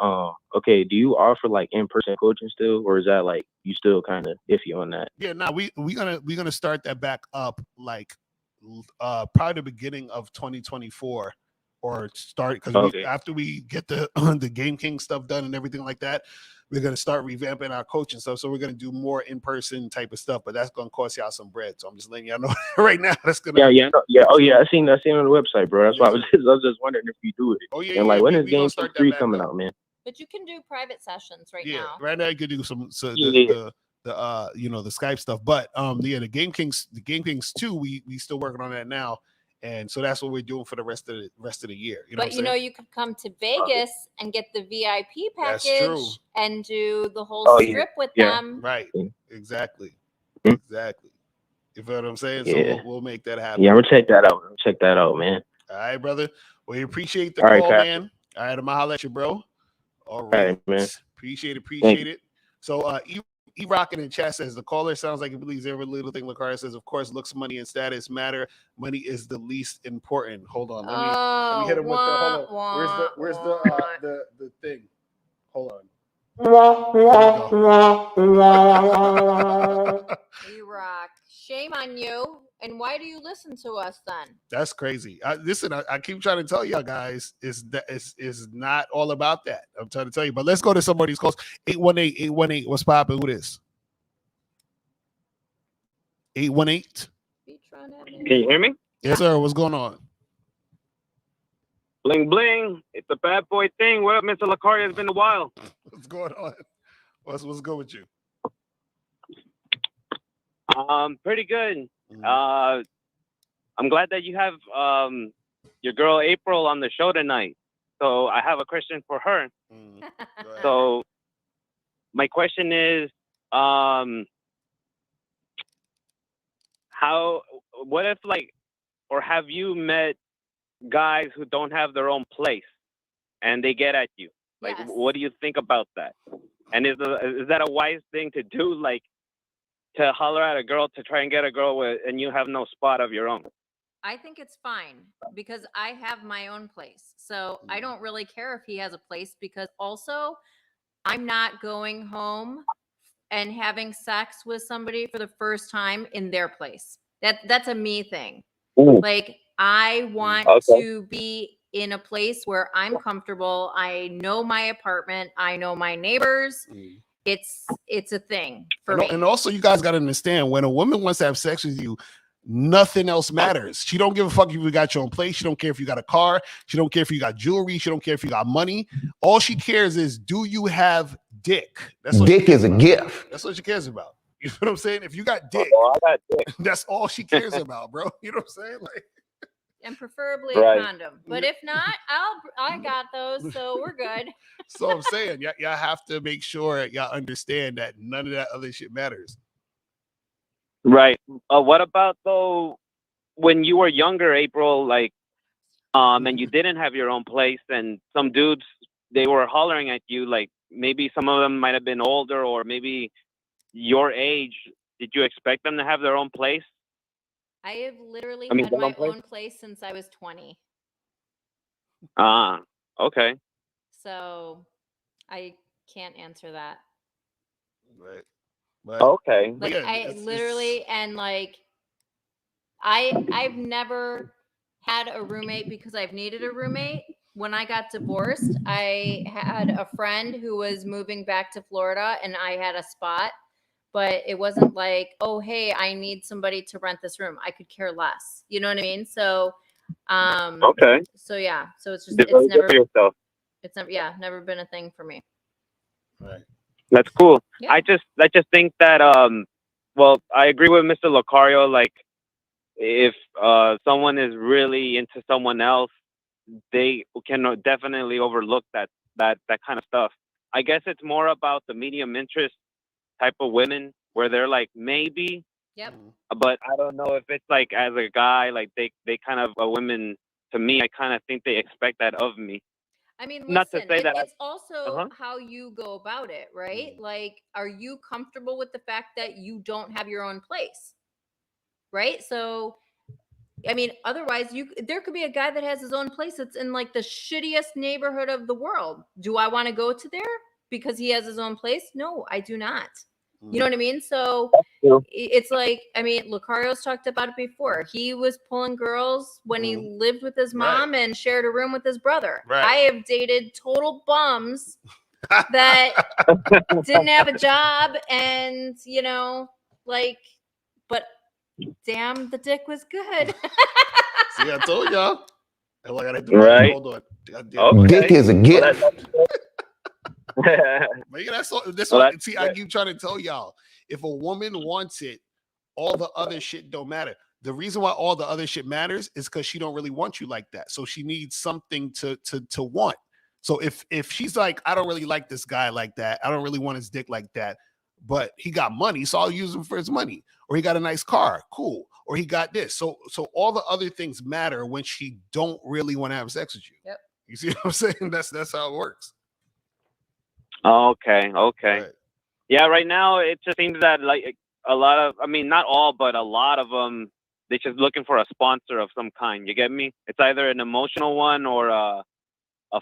okay, do you offer like in-person coaching still, or is that like you still kind of iffy on that? Yeah, no, we're gonna start that back up like probably the beginning of 2024, or start, because after we get the the Game King stuff done and everything like that, we're gonna start revamping our coaching stuff. So we're gonna do more in-person type of stuff, but that's gonna cost y'all some bread. So I'm just letting y'all know right now. That's gonna yeah. Oh yeah, I seen on the website, bro. That's why I was just wondering if you do it. Oh yeah, and like, when is Game King 3 coming out, man? But you can do private sessions now. Right now you could do some the Skype stuff, but the Game Kings 2, we still working on that now, and so that's what we're doing for the rest of the year. But you could come to Vegas and get the VIP package and do the whole strip with them. Right, exactly. You feel what I'm saying? So we'll make that happen. Yeah, I'm gonna check that out. Man. All right, brother. Well, we appreciate the call, man. All right, I'm gonna holler at you, bro. All right, man. Appreciate it. So E-Rock in the chat says the caller sounds like he believes every little thing. Lucario says, of course, looks, money, and status matter. Money is the least important. Hold on, let me hit him with the. Hold on. Where's the thing? Hold on. E-Rock, shame on you. And why do you listen to us then? That's crazy. Listen, I keep trying to tell y'all guys, is not all about that. I'm trying to tell you. But let's go to somebody's calls. 818-818. What's popping? Who this? 818. Can you hear me? Yes, sir. What's going on? Bling bling. It's a bad boy thing. What up, Mr. Lucario? It's been a while. What's going on? What's good with you? Pretty good. I'm glad that you have your girl April on the show tonight. So I have a question for her. So my question is, what if or have you met guys who don't have their own place and they get at you? Like, yes. What do you think about that? And is that a wise thing to do? Like, to holler at a girl to try and get a girl and you have no spot of your own? I think it's fine because I have my own place. So I don't really care if he has a place, because also I'm not going home and having sex with somebody for the first time in their place. That's a me thing. Ooh. Like, I want to be in a place where I'm comfortable. I know my apartment. I know my neighbors. It's a thing for me. And also, you guys got to understand, when a woman wants to have sex with you, nothing else matters. She don't give a fuck if you got your own place. She don't care if you got a car. She don't care if you got jewelry. She don't care if you got money. All she cares is, do you have dick? That's what dick is a gift. That's what she cares about. You know what I'm saying? If you got dick, I got dick. That's all she cares about, bro. You know what I'm saying? Like, and preferably Right. a condom. But if not, I got those, so we're good. so I'm saying, y'all have to make sure y'all understand that none of that other shit matters. Right. What about though when you were younger, April, and you didn't have your own place, and some dudes, they were hollering at you, like maybe some of them might have been older or maybe your age. Did you expect them to have their own place? I have literally had my own place since I was 20. Okay. So I can't answer that. Right. But, okay. Like, I literally, and like, I've never had a roommate because I've needed a roommate. When I got divorced, I had a friend who was moving back to Florida and I had a spot, but it wasn't like, oh, hey, I need somebody to rent this room. I could care less. You know what I mean? So, okay. So yeah, so it's just, it's never been a thing for me. Right. That's cool. Yeah. I just think that well, I agree with Mr. Lucario. Like, if someone is really into someone else, they can definitely overlook that kind of stuff. I guess it's more about the medium interest type of women where they're like, maybe. Yep. But I don't know if it's like, as a guy, like they kind of, women, to me, I kind of think they expect that of me. I mean, Not to listen, say that it's also how you go about it, right? Like, are you comfortable with the fact that you don't have your own place? Right? So, I mean, otherwise there could be a guy that has his own place that's in like the shittiest neighborhood of the world. Do I want to go to there because he has his own place? No, I do not. You know what I mean? So it's like, I mean, Lucario's talked about it before. He was pulling girls when he lived with his mom and shared a room with his brother. Right. I have dated total bums that didn't have a job and, you know, like, but damn, the dick was good. See, I told y'all. Right. Hold on. Okay. Dick is a gift. Well, But yeah, see, I keep trying to tell y'all, if a woman wants it, all the other shit don't matter. The reason why all the other shit matters is because she don't really want you like that. So she needs something to want. So if she's like, I don't really like this guy like that, I don't really want his dick like that, but he got money, so I'll use him for his money. Or he got a nice car, cool. Or he got this. So all the other things matter when she don't really want to have sex with you. Yep. You see what I'm saying? That's how it works. okay. Right. Yeah, right now it just seems that like a lot of, I mean, not all, but a lot of them, they're just looking for a sponsor of some kind. You get me? It's either an emotional one or a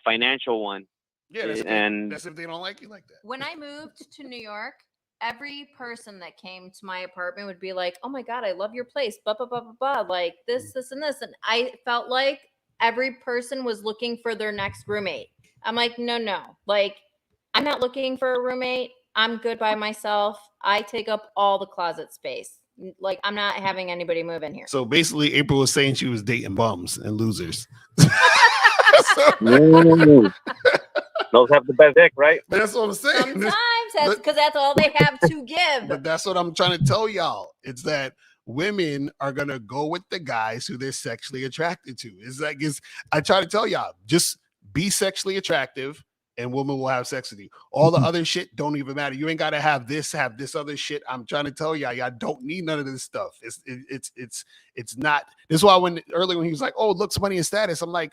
financial one. Yeah, And that's if they don't like you like that. When I moved to New York, every person that came to my apartment would be like, "Oh my god, I love your place." Blah blah blah blah blah. Like this, this, and this, and I felt like every person was looking for their next roommate. I'm like, no. Like, I'm not looking for a roommate. I'm good by myself. I take up all the closet space. Like, I'm not having anybody move in here. So basically, April was saying she was dating bums and losers. Those have the best dick, right? That's what I'm saying. Sometimes that's because that's all they have to give. But that's what I'm trying to tell y'all. It's that women are gonna go with the guys who they're sexually attracted to. I try to tell y'all, just be sexually attractive and women will have sex with you. All the other shit don't even matter. You ain't gotta have this other shit. I'm trying to tell y'all don't need none of this stuff. It's not. This is why when he was like, "Oh, looks, money, and status," I'm like,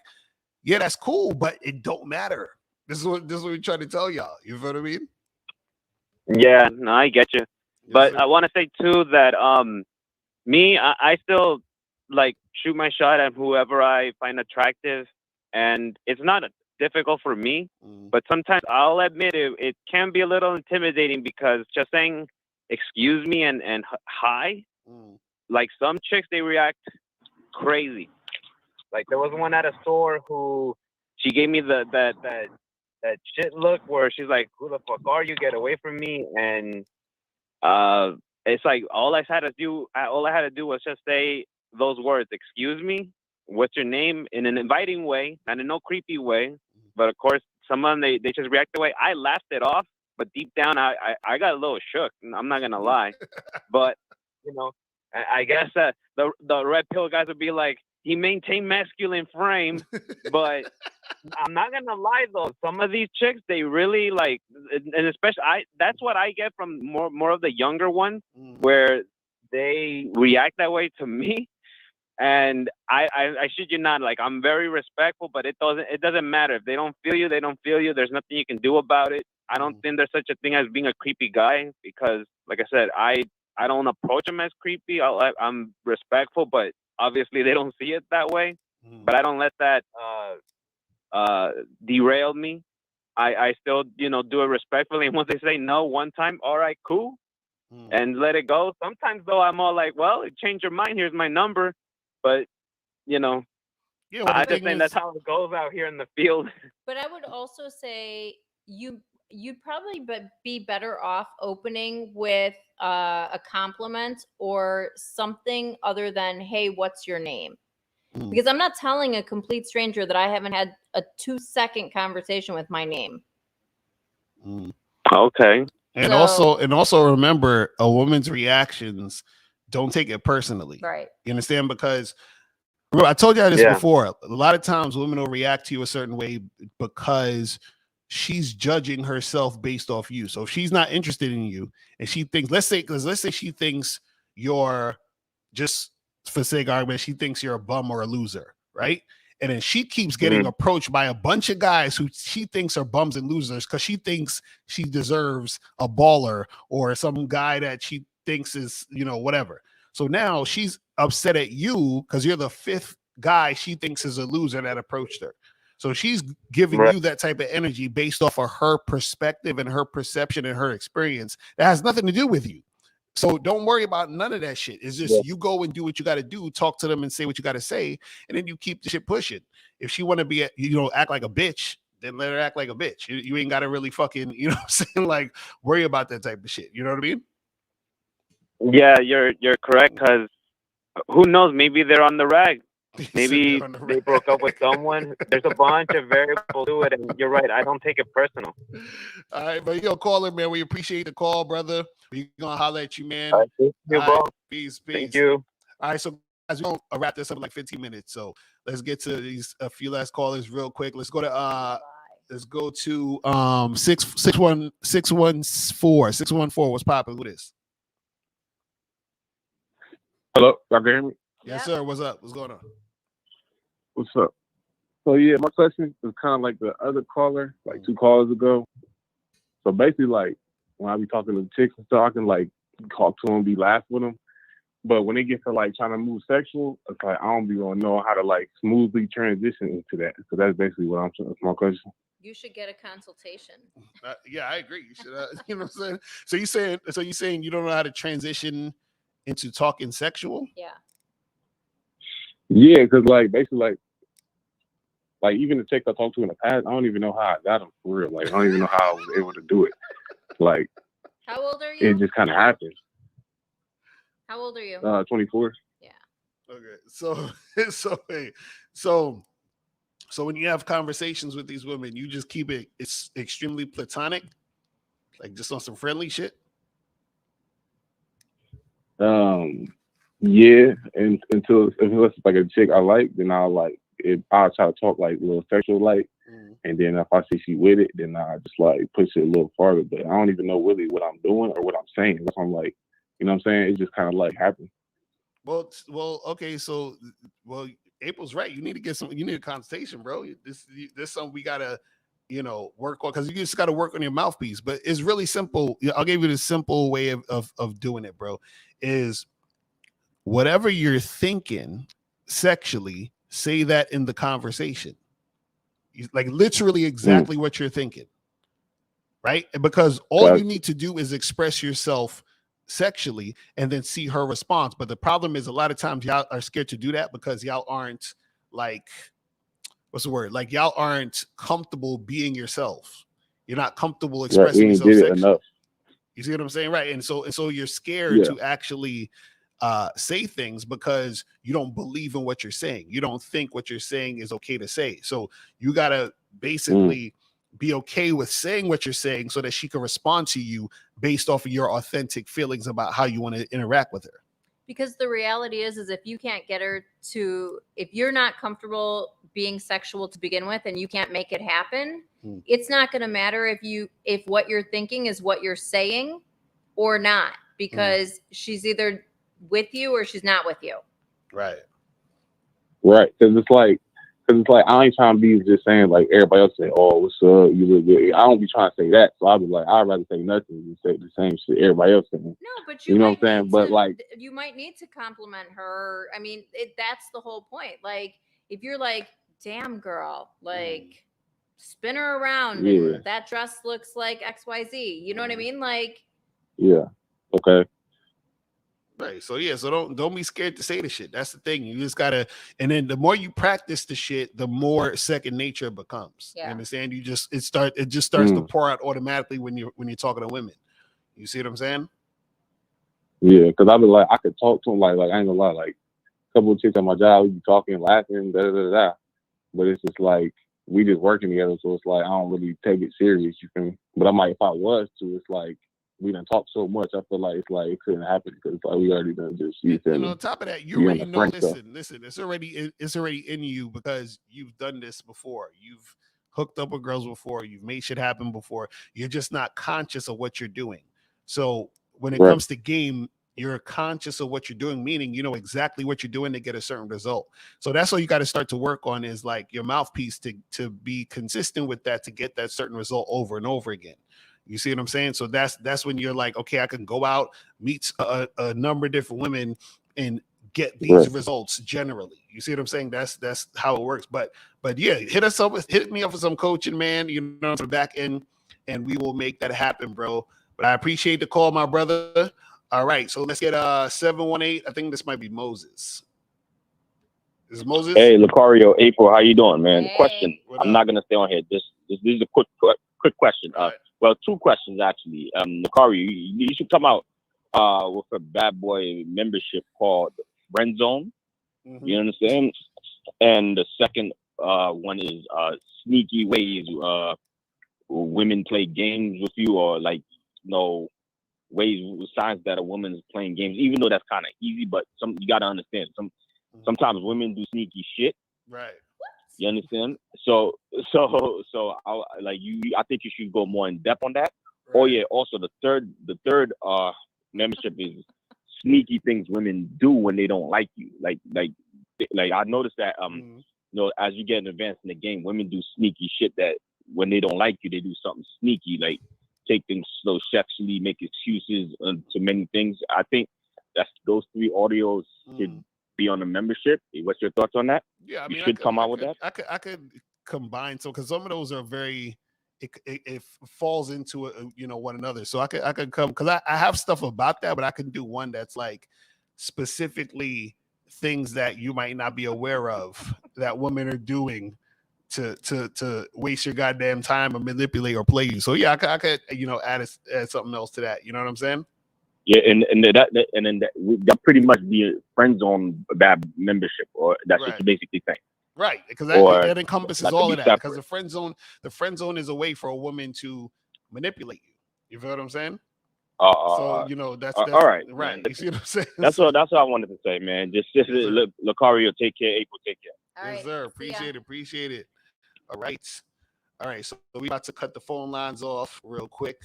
yeah, that's cool, but it don't matter. This is what we're trying to tell y'all. You feel what I mean? Yeah, no, I get you. But I want to say too that I still like shoot my shot at whoever I find attractive, and it's not difficult for me. But sometimes I'll admit it can be a little intimidating because just saying excuse me and hi, like some chicks, they react crazy. Like there was one at a store who she gave me that shit look where she's like, "Who the fuck are you? Get away from me!" And it's like all I had to do was just say those words, "Excuse me, what's your name?" in an inviting way, not in no creepy way. But of course, some of them they just react the way. I laughed it off, but deep down I got a little shook. I'm not gonna lie, but you know, I guess the red pill guys would be like, he maintained masculine frame, but I'm not gonna lie though, some of these chicks, they really like, and especially that's what I get from more of the younger ones, where they react that way to me. And I shit you not, like I'm very respectful, but it doesn't matter. If they don't feel you, they don't feel you. There's nothing you can do about it. I don't think there's such a thing as being a creepy guy, because like I said, I don't approach them as creepy. I'm respectful, but obviously they don't see it that way. But I don't let that derail me. I still, do it respectfully. And once they say no one time, all right, cool, and let it go. Sometimes though, I'm all like, well, change your mind. Here's my number. But I just think that's how it goes out here in the field. But I would also say you'd probably be better off opening with a compliment or something other than, "Hey, what's your name?" Because I'm not telling a complete stranger that I haven't had a 2-second conversation with my name. Okay. And also remember, a woman's reactions, don't take it personally. Right. You understand? Because remember, I told you this before. A lot of times women will react to you a certain way because she's judging herself based off you. So if she's not interested in you and she thinks, let's say she thinks you're, just for sake of argument, she thinks you're a bum or a loser, right? And then she keeps getting approached by a bunch of guys who she thinks are bums and losers because she thinks she deserves a baller or some guy that she thinks is, whatever. So now she's upset at you because you're the 5th guy she thinks is a loser that approached her. So she's giving you that type of energy based off of her perspective and her perception and her experience. That has nothing to do with you. So don't worry about none of that shit. It's just you go and do what you got to do, talk to them and say what you got to say, and then you keep the shit pushing. If she want to be, act like a bitch, then let her act like a bitch. You ain't got to really fucking, like worry about that type of shit. You know what I mean? Yeah, you're correct, because who knows? Maybe they're on the rag. Maybe they broke up with someone. There's a bunch of variables to it, and you're right. I don't take it personal. All right, but caller, man. We appreciate the call, brother. We gonna holler at you, man. Thank you, bro. Peace. Thank you. All right, so guys, we're gonna wrap this up in like 15 minutes. So let's get to a few last callers real quick. Let's go to 614. 614. What's popping with this? Hello, y'all can hear me? Yes, sir. What's up? What's going on? What's up? So yeah, my question is kind of like the other caller, like 2 callers ago. So basically, like, when I be talking to chicks and stuff, I can like talk to them, be laughing with them. But when it gets to like trying to move sexual, it's like I don't be gonna know how to like smoothly transition into that. So that's basically what I'm saying. That's my question. You should get a consultation. Yeah, I agree. You should, you know what I'm saying? So you saying you don't know how to transition into talking sexual? Yeah. Yeah, because like basically like even the chicks I talked to in the past, I don't even know how I got them for real. Like I don't even know how I was able to do it. Like How old are you? it just kind of happened. How old are you? 24. Yeah. Okay. So when you have conversations with these women, you just keep it's extremely platonic, like just on some friendly shit. Yeah, and until if it's like a chick I like, then I'll try to talk like a little sexual like, and then if I see she with it, then I just like push it a little farther. But I don't even know really what I'm doing or what I'm saying. That's why I'm like, you know what I'm saying? It just kind of like happened. Well, okay. So, April's right. You need to get some. You need a consultation, bro. This something we gotta, work on, because you just gotta work on your mouthpiece. But it's really simple. I'll give you the simple way of doing it, bro. Is whatever you're thinking sexually, say that in the conversation. Like literally exactly what you're thinking, right? Because all you need to do is express yourself sexually and then see her response. But the problem is a lot of times y'all are scared to do that because y'all aren't like, what's the word? Like y'all aren't comfortable being yourself. You're not comfortable expressing yourself sexually. You see what I'm saying? Right. And so you're scared to actually say things because you don't believe in what you're saying. You don't think what you're saying is okay to say. So you got to basically be okay with saying what you're saying so that she can respond to you based off of your authentic feelings about how you want to interact with her. Because the reality is if you can't get her to, if you're not comfortable being sexual to begin with and you can't make it happen, it's not going to matter if what you're thinking is what you're saying or not, because she's either with you or she's not with you. Right. Because it's like I ain't trying to be just saying like everybody else say, oh, what's up, you look good. I don't be trying to say that. So I'll be like, I'd rather say nothing than say the same shit everybody else saying. No, but you know what I'm saying? But like, you might need to compliment her. I mean, that's the whole point. Like, if you're like, damn girl, like spin her around and that dress looks like XYZ. You know what I mean? Like, yeah. Okay. Right. So so don't be scared to say the shit. That's the thing. You just gotta, and then the more you practice the shit, the more second nature it becomes. Yeah. You understand? It just starts to pour out automatically when you're talking to women. You see what I'm saying? Yeah, because I be like, I could talk to them like I ain't gonna lie, like a couple of chicks at my job, we be talking, laughing, but it's just like we just working together, so it's like I don't really take it serious. You feel me? But I'm like, if I was to, it's like we done talked so much. I feel like it's like it couldn't happen because it's like we already done just and on top of that, you already know. Listen, it's already in you because you've done this before. You've hooked up with girls before. You've made shit happen before. You're just not conscious of what you're doing. So when it comes to game, you're conscious of what you're doing, meaning you know exactly what you're doing to get a certain result. So that's all you got to start to work on is like your mouthpiece to be consistent with that to get that certain result over and over again. You see what I'm saying? So that's when you're like, okay, I can go out, meet a number of different women and get these results generally. You see what I'm saying? That's how it works. But yeah, hit me up with some coaching, man, you know, to the back end, and we will make that happen, bro. But I appreciate the call, my brother. All right, so let's get 718. I think this might be Moses. Is Moses? Hey, Lucario, April, how you doing, man? Hey. Question. I'm not gonna stay on here. This is a quick question. Well, two questions actually. Lucario, you should come out with a bad boy membership called Friend Zone. You understand? And the second one is sneaky ways women play games with you, or like ways, signs that a woman is playing games, even though that's kind of easy, but you got to understand sometimes women do sneaky shit. Right. You understand? So I think you should go more in depth on that. Right. Oh yeah. Also, the third membership is sneaky things women do when they don't like you. Like I noticed that as you get advanced in the game, women do sneaky shit that when they don't like you, they do something sneaky, like take things slow sexually, make excuses to many things. I think that's those 3 audios should be on the membership. What's your thoughts on that? Yeah, I You mean, should come out with that. I could combine because some of those are very it falls into one another. So I could come because I have stuff about that, but I can do one that's like specifically things that you might not be aware of that women are doing to waste your goddamn time or manipulate or play you. So yeah, I could add something else to that. You know what I'm saying? Yeah, and that pretty much be a friend zone bad membership, or that's what you're basically saying. Right, because that encompasses that all could of be that. Because separate. the friend zone is a way for a woman to manipulate you. You feel what I'm saying? So that's all right, right. man. You see what I'm saying? That's what I wanted to say, man. Just Lucario, take care. April, take care. All yes, right. sir. Appreciate it. All right. So we about to cut the phone lines off real quick.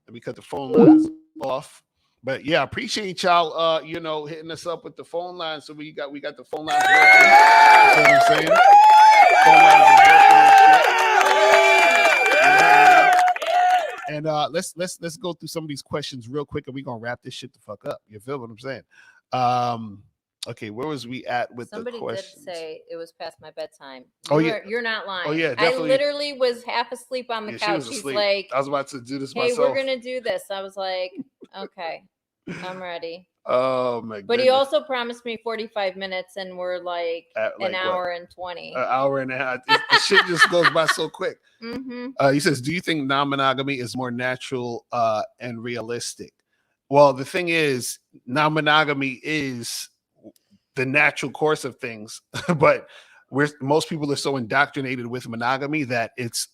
Let me cut the phone lines off. But yeah, appreciate y'all hitting us up with the phone lines. So we got the phone lines working. You know what I'm saying? Phone lines is working and shit. And let's go through some of these questions real quick, and we're gonna wrap this shit the fuck up. You feel what I'm saying? Okay, where was we at with Somebody the questions? did say it was past my bedtime. You're not lying. Oh yeah, I definitely. literally was half asleep on the couch. She was He's asleep. like, I was about to do this "Hey, myself. we're gonna do this." I was like, "Okay, I'm ready." Oh my god! But he also promised me 45 minutes, and we're like an hour and 20. An hour and a half. The shit just goes by so quick. He says, "Do you think non-monogamy is more natural and realistic?" Well, the thing is, non-monogamy is the natural course of things, but most people are so indoctrinated with monogamy that it's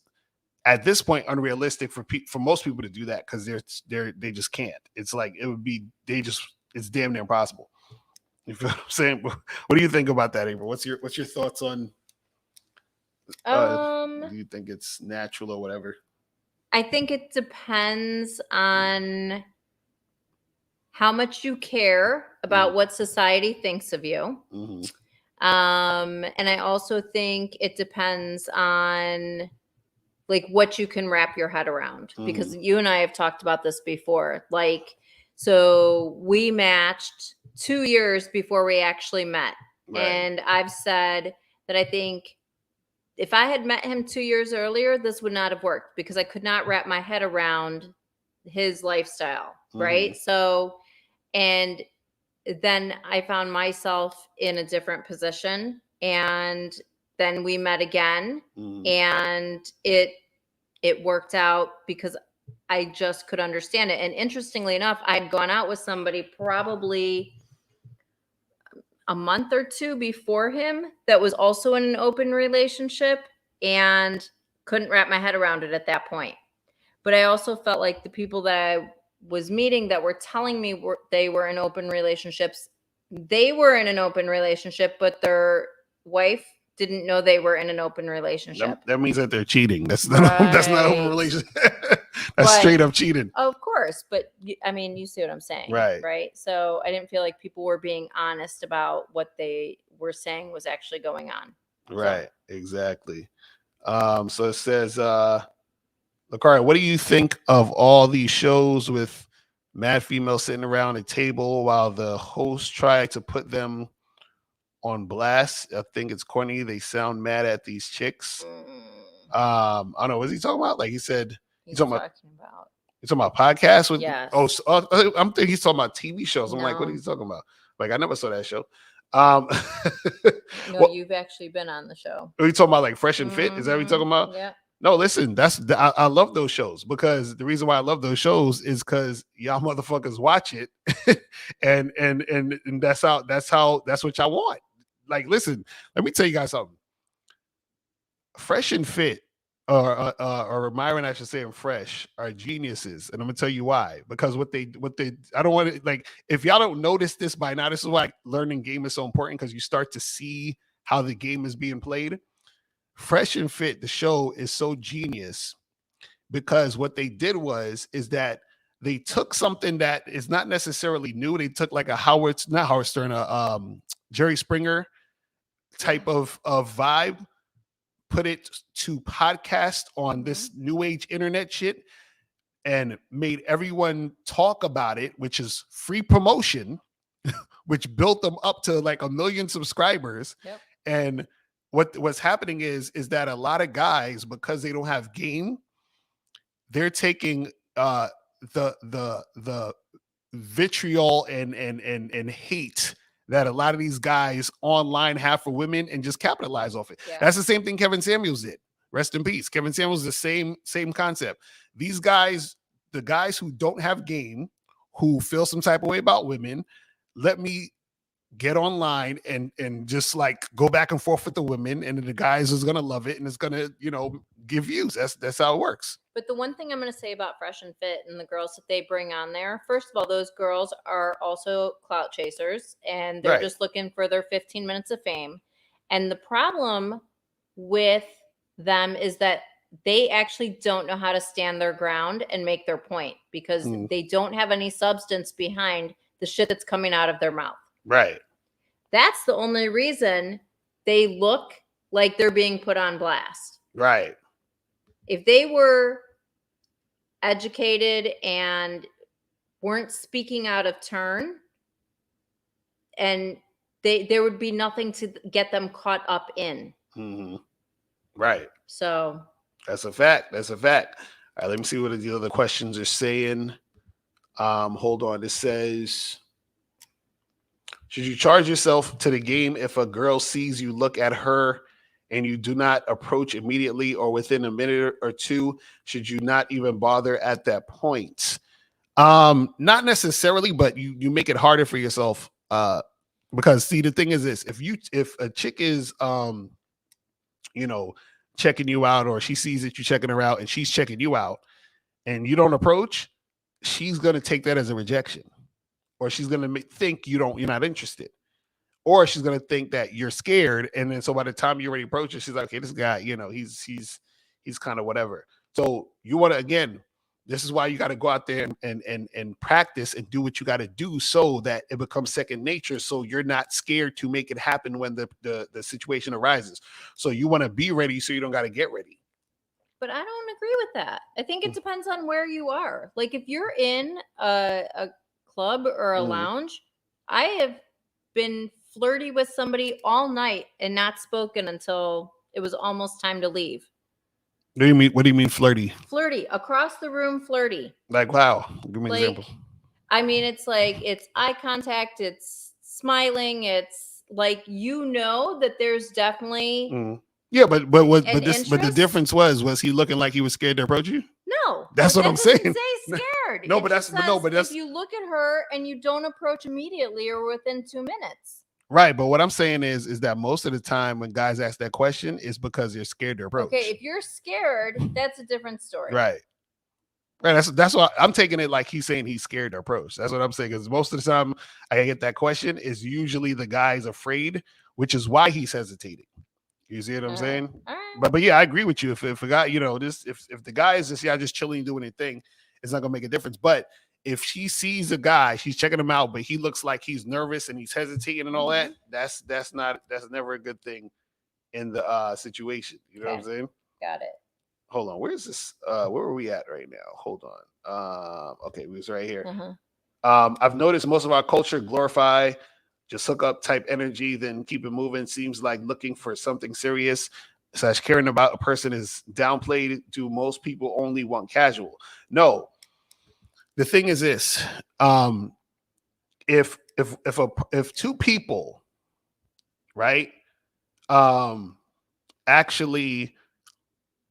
at this point unrealistic for most people to do that because they just can't. It's like it would be it's damn near impossible. You feel what I'm saying? What do you think about that, April? What's your thoughts on? Do you think it's natural or whatever? I think it depends on how much you care about what society thinks of you. And I also think it depends on like what you can wrap your head around, because you and I have talked about this before. Like, so we matched 2 years before we actually met. Right. And I've said that I think if I had met him 2 years earlier, this would not have worked because I could not wrap my head around his lifestyle. Right. So, and then I found myself in a different position, and then we met again, and it worked out because I just could understand it. And interestingly enough, I'd gone out with somebody probably a month or 2 before him that was also in an open relationship and couldn't wrap my head around it at that point. But I also felt like the people that I was meeting that were telling me they were in open relationships, they were in an open relationship, but their wife didn't know they were in an open relationship. That means that they're cheating. That's not open relationship. That's straight up cheating. Of course, but I mean, you see what I'm saying, right? So I didn't feel like people were being honest about what they were saying was actually going on. Right, exactly. So it says, Lucario, what do you think of all these shows with mad females sitting around a table while the host tried to put them on blast? I think it's corny. They sound mad at these chicks. I don't know. What's he talking about? Like he said, he's talking about podcasts with. Yes. I'm thinking he's talking about TV shows. I'm like, what are you talking about? Like I never saw that show. No, you've actually been on the show. Are you talking about like Fresh and Fit? Is that what you're talking about? Yeah. No, listen, I love those shows because the reason why I love those shows is because y'all motherfuckers watch it, and that's what y'all want. Like, listen, let me tell you guys something. Fresh and Fit, or Myron, I should say, and Fresh are geniuses, and I'm gonna tell you why. Because what they, I don't want to like. If y'all don't notice this by now, this is why learning game is so important because you start to see how the game is being played. Fresh and Fit, the show, is so genius because what they did is that they took something that is not necessarily new. They took like not Howard Stern, Jerry Springer type of vibe, put it to podcast on this new age internet shit, and made everyone talk about it, which is free promotion, which built them up to like 1 million subscribers. Yep. And what's happening is that a lot of guys, because they don't have game, they're taking the vitriol and hate that a lot of these guys online have for women and just capitalize off it. Yeah. That's the same thing Kevin Samuels did. Rest in peace. Kevin Samuels, the same concept. These guys, the guys who don't have game, who feel some type of way about women, let me get online and just like go back and forth with the women, and the guys is gonna love it and it's gonna, give views. That's how it works. But the one thing I'm going to say about Fresh and Fit and the girls that they bring on there, first of all, those girls are also clout chasers, and they're Right. just looking for their 15 minutes of fame. And the problem with them is that they actually don't know how to stand their ground and make their point, because they don't have any substance behind the shit that's coming out of their mouth. Right. That's the only reason they look like they're being put on blast. Right. If they were educated and weren't speaking out of turn, and there would be nothing to get them caught up in. Mm-hmm. Right. So that's a fact. All right, let me see what the other questions are saying. Hold on. It says, should you charge yourself to the game if a girl sees you look at her and you do not approach immediately or within a minute or two? Should you not even bother at that point? Not necessarily, but you make it harder for yourself. Because see, the thing is this: if a chick is checking you out, or she sees that you're checking her out and she's checking you out and you don't approach, she's gonna take that as a rejection, or she's gonna think you're not interested. Or she's gonna think that you're scared, and then so by the time you already approach her, she's like, "Okay, this guy, he's kind of whatever." So you want to, again, this is why you got to go out there and practice and do what you got to do so that it becomes second nature. So you're not scared to make it happen when the situation arises. So you want to be ready, so you don't got to get ready. But I don't agree with that. I think it depends on where you are. Like if you're in a club or a lounge, I have been flirty with somebody all night and not spoken until it was almost time to leave. What do you mean flirty? Flirty, across the room flirty. Like, wow. Give me an example. I mean, it's like, it's eye contact, it's smiling, it's like, that there's definitely Yeah, but the difference was he looking like he was scared to approach you? No. That's what I'm saying. Say scared. No, It but just that's says if you look at her and you don't approach immediately or within 2 minutes. Right, but what I'm saying is that most of the time when guys ask that question is because they're scared to approach. Okay, if you're scared, that's a different story. Right. That's why I'm taking it like he's saying he's scared to approach. That's what I'm saying, because most of the time I get that question is usually the guy's afraid, which is why he's hesitating. You see what I'm saying? All right. But yeah, I agree with you. If a guy, if the guy is just chilling doing their thing, it's not gonna make a difference. But if she sees a guy, she's checking him out, but he looks like he's nervous and he's hesitating and all that, that's never a good thing in the situation. You know what I'm saying? Got it. Hold on. Where's this? Where are we at right now? Hold on. Okay, we was right here. I've noticed most of our culture glorify just hook up type energy, then keep it moving. Seems like looking for something serious / caring about a person is downplayed. Do most people only want casual? No. The thing is this: if two people, right, actually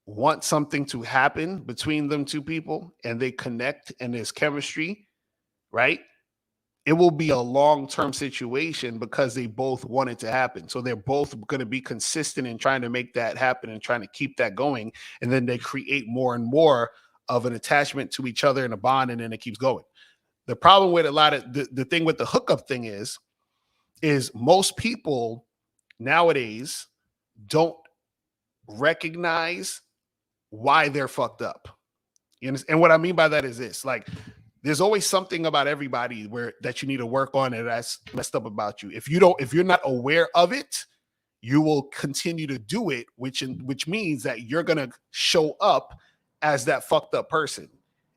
want something to happen between them two people and they connect and there's chemistry, right, it will be a long-term situation because they both want it to happen. So they're both going to be consistent in trying to make that happen and trying to keep that going, and then they create more and more of an attachment to each other and a bond, and then it keeps going. The problem with a lot of the thing with the hookup thing is most people nowadays don't recognize why they're fucked up. You understand? And what I mean by that is this: like, there's always something about everybody that you need to work on, and that's messed up about you. If you're not aware of it, you will continue to do it, which means that you're gonna show up as that fucked up person.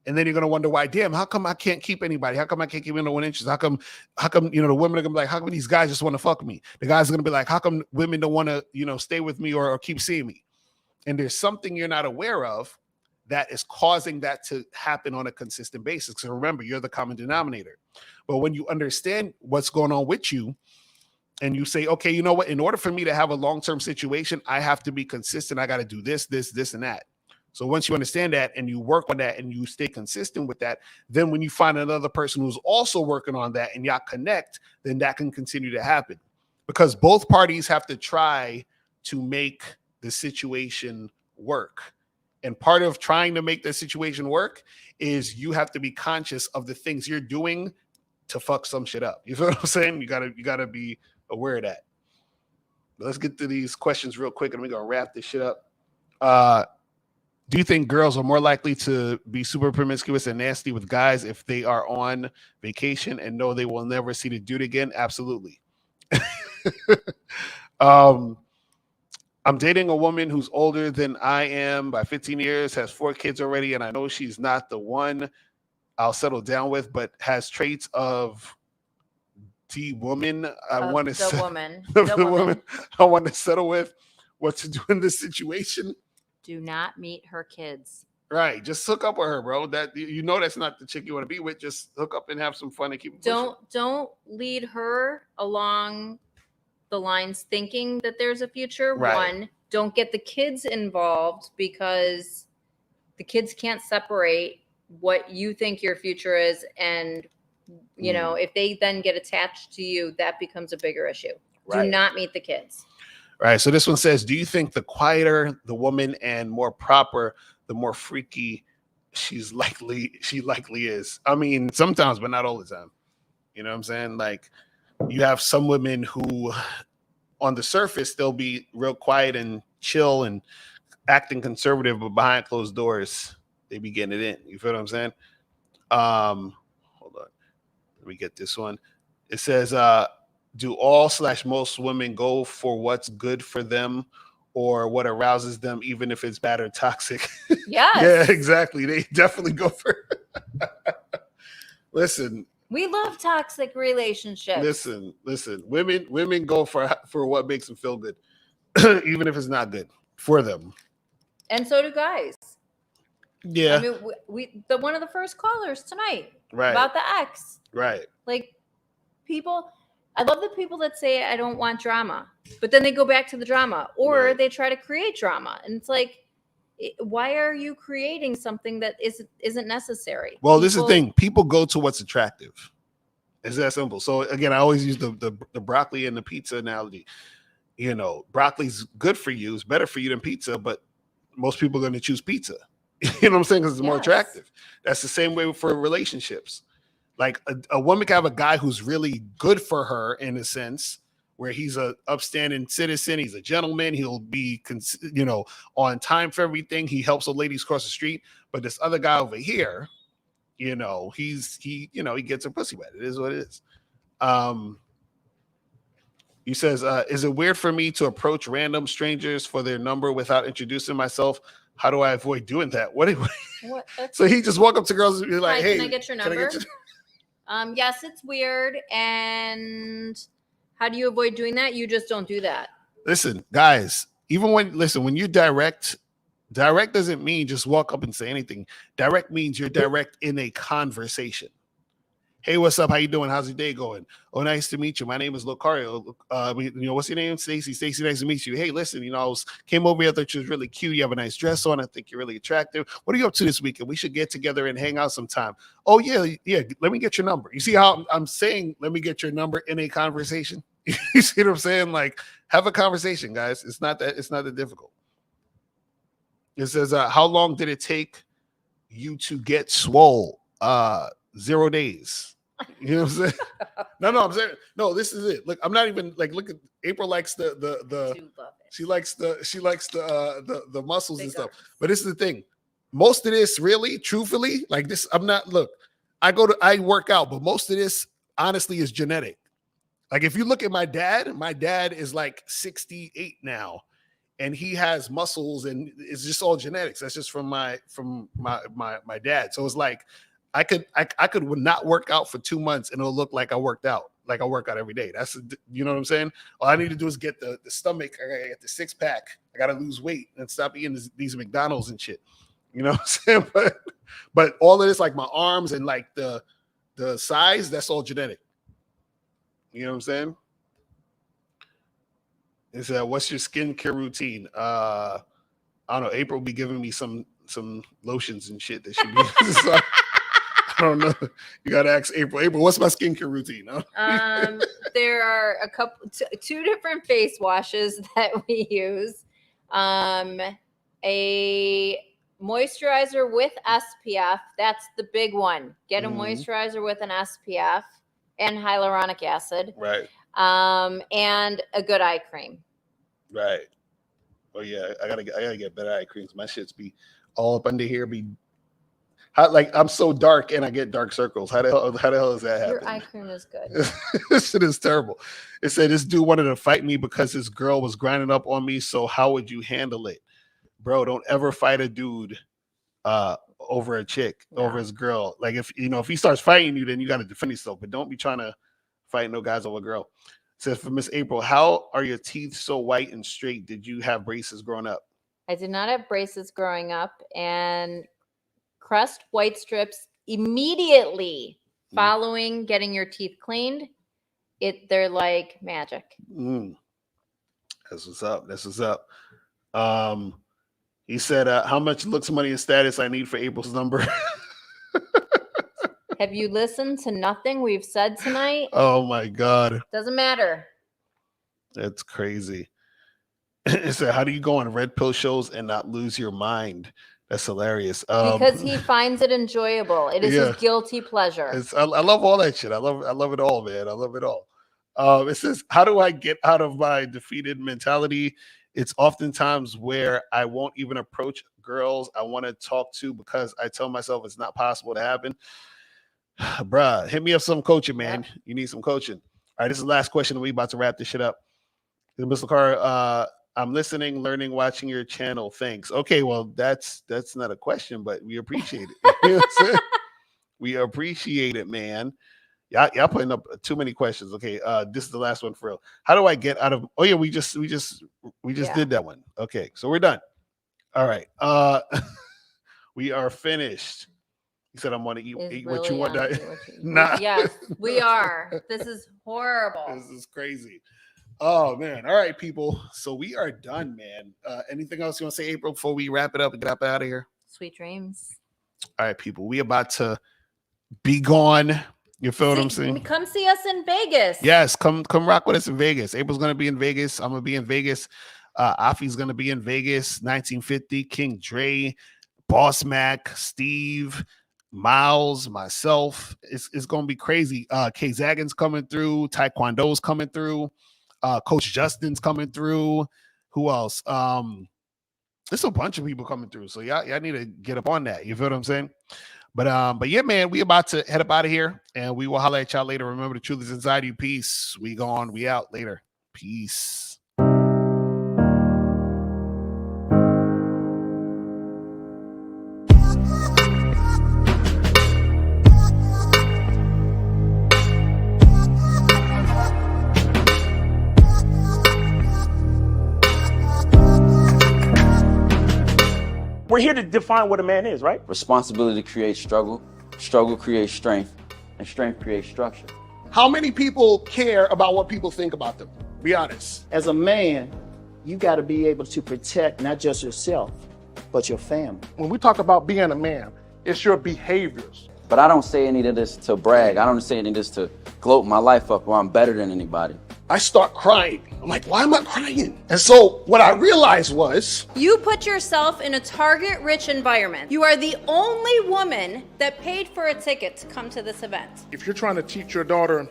And then you're gonna wonder why. Damn, how come I can't keep anybody? How come I can't keep no one interest? How come the women are gonna be like, how come these guys just want to fuck me? The guys are gonna be like, how come women don't want to stay with me or keep seeing me? And there's something you're not aware of that is causing that to happen on a consistent basis. Because remember, you're the common denominator. But when you understand what's going on with you, and you say, okay, you know what? In order for me to have a long-term situation, I have to be consistent. I got to do this, and that. So once you understand that and you work on that and you stay consistent with that, then when you find another person who's also working on that and y'all connect, then that can continue to happen. Because both parties have to try to make the situation work. And part of trying to make the situation work is you have to be conscious of the things you're doing to fuck some shit up. You feel what I'm saying? You gotta be aware of that. But let's get to these questions real quick and we're gonna wrap this shit up. Do you think girls are more likely to be super promiscuous and nasty with guys if they are on vacation and know they will never see the dude again? Absolutely. I'm dating a woman who's older than I am by 15 years, has 4 kids already, and I know she's not the one I'll settle down with, but has traits of the woman I want to the woman. the woman I want to settle with. What to do in this situation? Do not meet her kids. Right, just hook up with her, bro. That that's not the chick you want to be with. Just hook up and have some fun and keep it pushing. Don't lead her along the lines thinking that there's a future. Right. One, don't get the kids involved because the kids can't separate what you think your future is, and if they then get attached to you, that becomes a bigger issue. Right. Do not meet the kids. All right, so this one says, do you think the quieter the woman and more proper, the more freaky she likely is? I mean, sometimes, but not all the time. You know what I'm saying? Like, you have some women who on the surface they'll be real quiet and chill and acting conservative, but behind closed doors they be getting it in. You feel what I'm saying? Hold on, let me get this one. It says, do all / most women go for what's good for them or what arouses them, even if it's bad or toxic? Yes. Yeah, exactly. They definitely go for Listen, we love toxic relationships. Listen. Women go for what makes them feel good, even if it's not good for them. And so do guys. Yeah. I mean, we one of the first callers tonight, right, about the ex. Right. Like, people, I love the people that say I don't want drama, but then they go back to the drama, or they try to create drama, and it's like, why are you creating something that isn't necessary? Well, this is the thing. People go to what's attractive. It's that simple. So again, I always use the broccoli and the pizza analogy. Broccoli's good for you. It's better for you than pizza, but most people are going to choose pizza. You know what I'm saying? Because it's more attractive. That's the same way for relationships. Like a woman can have a guy who's really good for her in a sense, where he's a upstanding citizen, he's a gentleman, he'll be on time for everything, he helps the ladies cross the street. But this other guy over here, he gets her pussy wet. It is what it is. He says, is it weird for me to approach random strangers for their number without introducing myself? How do I avoid doing that? What? So he just walk up to girls and be like, Hi, hey, can I get your number? Yes, it's weird. And how do you avoid doing that? You just don't do that. Listen, guys, when you direct doesn't mean just walk up and say anything. Direct means you're direct in a conversation. Hey, what's up? How you doing? How's your day going? Oh, nice to meet you. My name is Locario. What's your name? Stacy. Stacy, nice to meet you. Hey, listen, came over here. I thought you was really cute. You have a nice dress on. I think you're really attractive. What are you up to this weekend? We should get together and hang out sometime. Oh, yeah. Let me get your number. You see how I'm saying, let me get your number in a conversation? You see what I'm saying? Like, have a conversation, guys. It's not that difficult. It says, how long did it take you to get swole? 0 days. You know what I'm saying? No, I'm saying, no, this is it. Look, I'm not even look at April likes she likes the muscles and stuff. But this is the thing. Most of this really, truthfully, like this, I work out, but most of this honestly is genetic. Like if you look at my dad is like 68 now. and he has muscles, and it's just all genetics. That's just from my dad. So it's like I could not work out for 2 months and it'll look like I worked out. Like I work out every day. That's, you know what I'm saying? All I need to do is get the stomach. I gotta get the 6-pack. I gotta lose weight and stop eating these McDonald's and shit. You know what I'm saying? But all of this, like my arms and like the size, that's all genetic. You know what I'm saying? Is what's your skincare routine? I don't know. April will be giving me some lotions and shit that she be. So, I don't know. You gotta ask April. April, what's my skincare routine? There are two different face washes that we use. A moisturizer with SPF. That's the big one. Get a moisturizer with an SPF and hyaluronic acid. Right. And a good eye cream. Right. Oh yeah, I gotta get better eye creams. My shits be all up under here. Like I'm so dark and I get dark circles. How the hell is that happening? Your eye cream is good. This shit is terrible. It said this dude wanted to fight me because his girl was grinding up on me. So how would you handle it, bro? Don't ever fight a dude over a chick, over his girl. Like if he starts fighting you, then you got to defend yourself. But don't be trying to fight no guys over a girl. It says for Miss April, how are your teeth so white and straight? Did you have braces growing up? I did not have braces growing up, and Crest white strips immediately following getting your teeth cleaned. They're like magic. That's what's up. That's what's up. He said, how much looks, money, and status I need for April's number? Have you listened to nothing we've said tonight? Oh my God. Doesn't matter. That's crazy. It said, how do you go on red pill shows and not lose your mind? That's hilarious. Because he finds it enjoyable. It is his guilty pleasure. I love all that shit. I love it all, man. I love it all. It says, how do I get out of my defeated mentality? It's oftentimes where I won't even approach girls I want to talk to because I tell myself it's not possible to happen. Bruh, hit me up some coaching, man. Yeah. You need some coaching. All right, this is the last question. We're about to wrap this shit up. Mr. Carr, I'm listening, learning, watching your channel. Thanks. Okay, well, that's not a question, but we appreciate it. You know what I'm saying? We appreciate it, man. Y'all putting up too many questions. Okay, this is the last one for real. How do I get out of? Oh yeah, we just did that one. Okay, so we're done. All right, we are finished. He said, "I'm going to eat really what you want." Nah. Yes, we are. This is horrible. This is crazy. Oh man. All right, people. So we are done, man. Anything else you want to say, April, before we wrap it up and get up out of here? Sweet dreams. All right, people. We about to be gone. You feel what I'm saying? Come see us in Vegas. Yes, come rock with us in Vegas. April's gonna be in Vegas. I'm gonna be in Vegas. Afi's gonna be in Vegas. 1950, King Dre, Boss Mac, Steve, Miles, myself. It's gonna be crazy. K Zagin's coming through. Taekwondo's coming through. Coach Justin's coming through. Who else? There's a bunch of people coming through. So y'all need to get up on that. You feel what I'm saying? But yeah, man, we about to head up out of here, and we will holler at y'all later. Remember, the truth is inside you. Peace. We gone. We out later. Peace. We're here to define what a man is, right? Responsibility creates struggle, struggle creates strength, and strength creates structure. How many people care about what people think about them? Be honest. As a man, you got to be able to protect not just yourself, but your family. When we talk about being a man, it's your behaviors. But I don't say any of this to brag. I don't say any of this to gloat my life up or I'm better than anybody. I start crying. I'm like, why am I crying? And so what I realized was, you put yourself in a target-rich environment. You are the only woman that paid for a ticket to come to this event. If you're trying to teach your daughter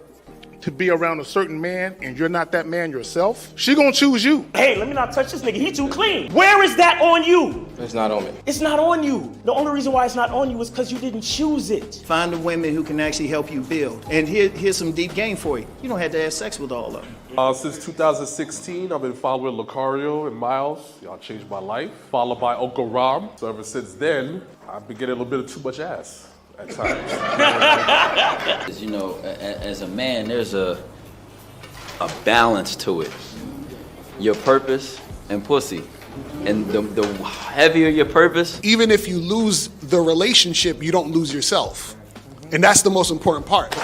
to be around a certain man and you're not that man yourself, she gonna choose you. Hey, let me not touch this nigga. He too clean. Where is that on you? It's not on me. It's not on you. The only reason why it's not on you is because you didn't choose it. Find the women who can actually help you build. And here's some deep game for you. You don't have to have sex with all of them. Since 2016, I've been following Lucario and Miles. Y'all changed my life. Followed by Uncle Ram. So ever since then, I've been getting a little bit of too much ass at times. You know, as a man, there's a balance to it. Your purpose and pussy. And the heavier your purpose. Even if you lose the relationship, you don't lose yourself. And that's the most important part.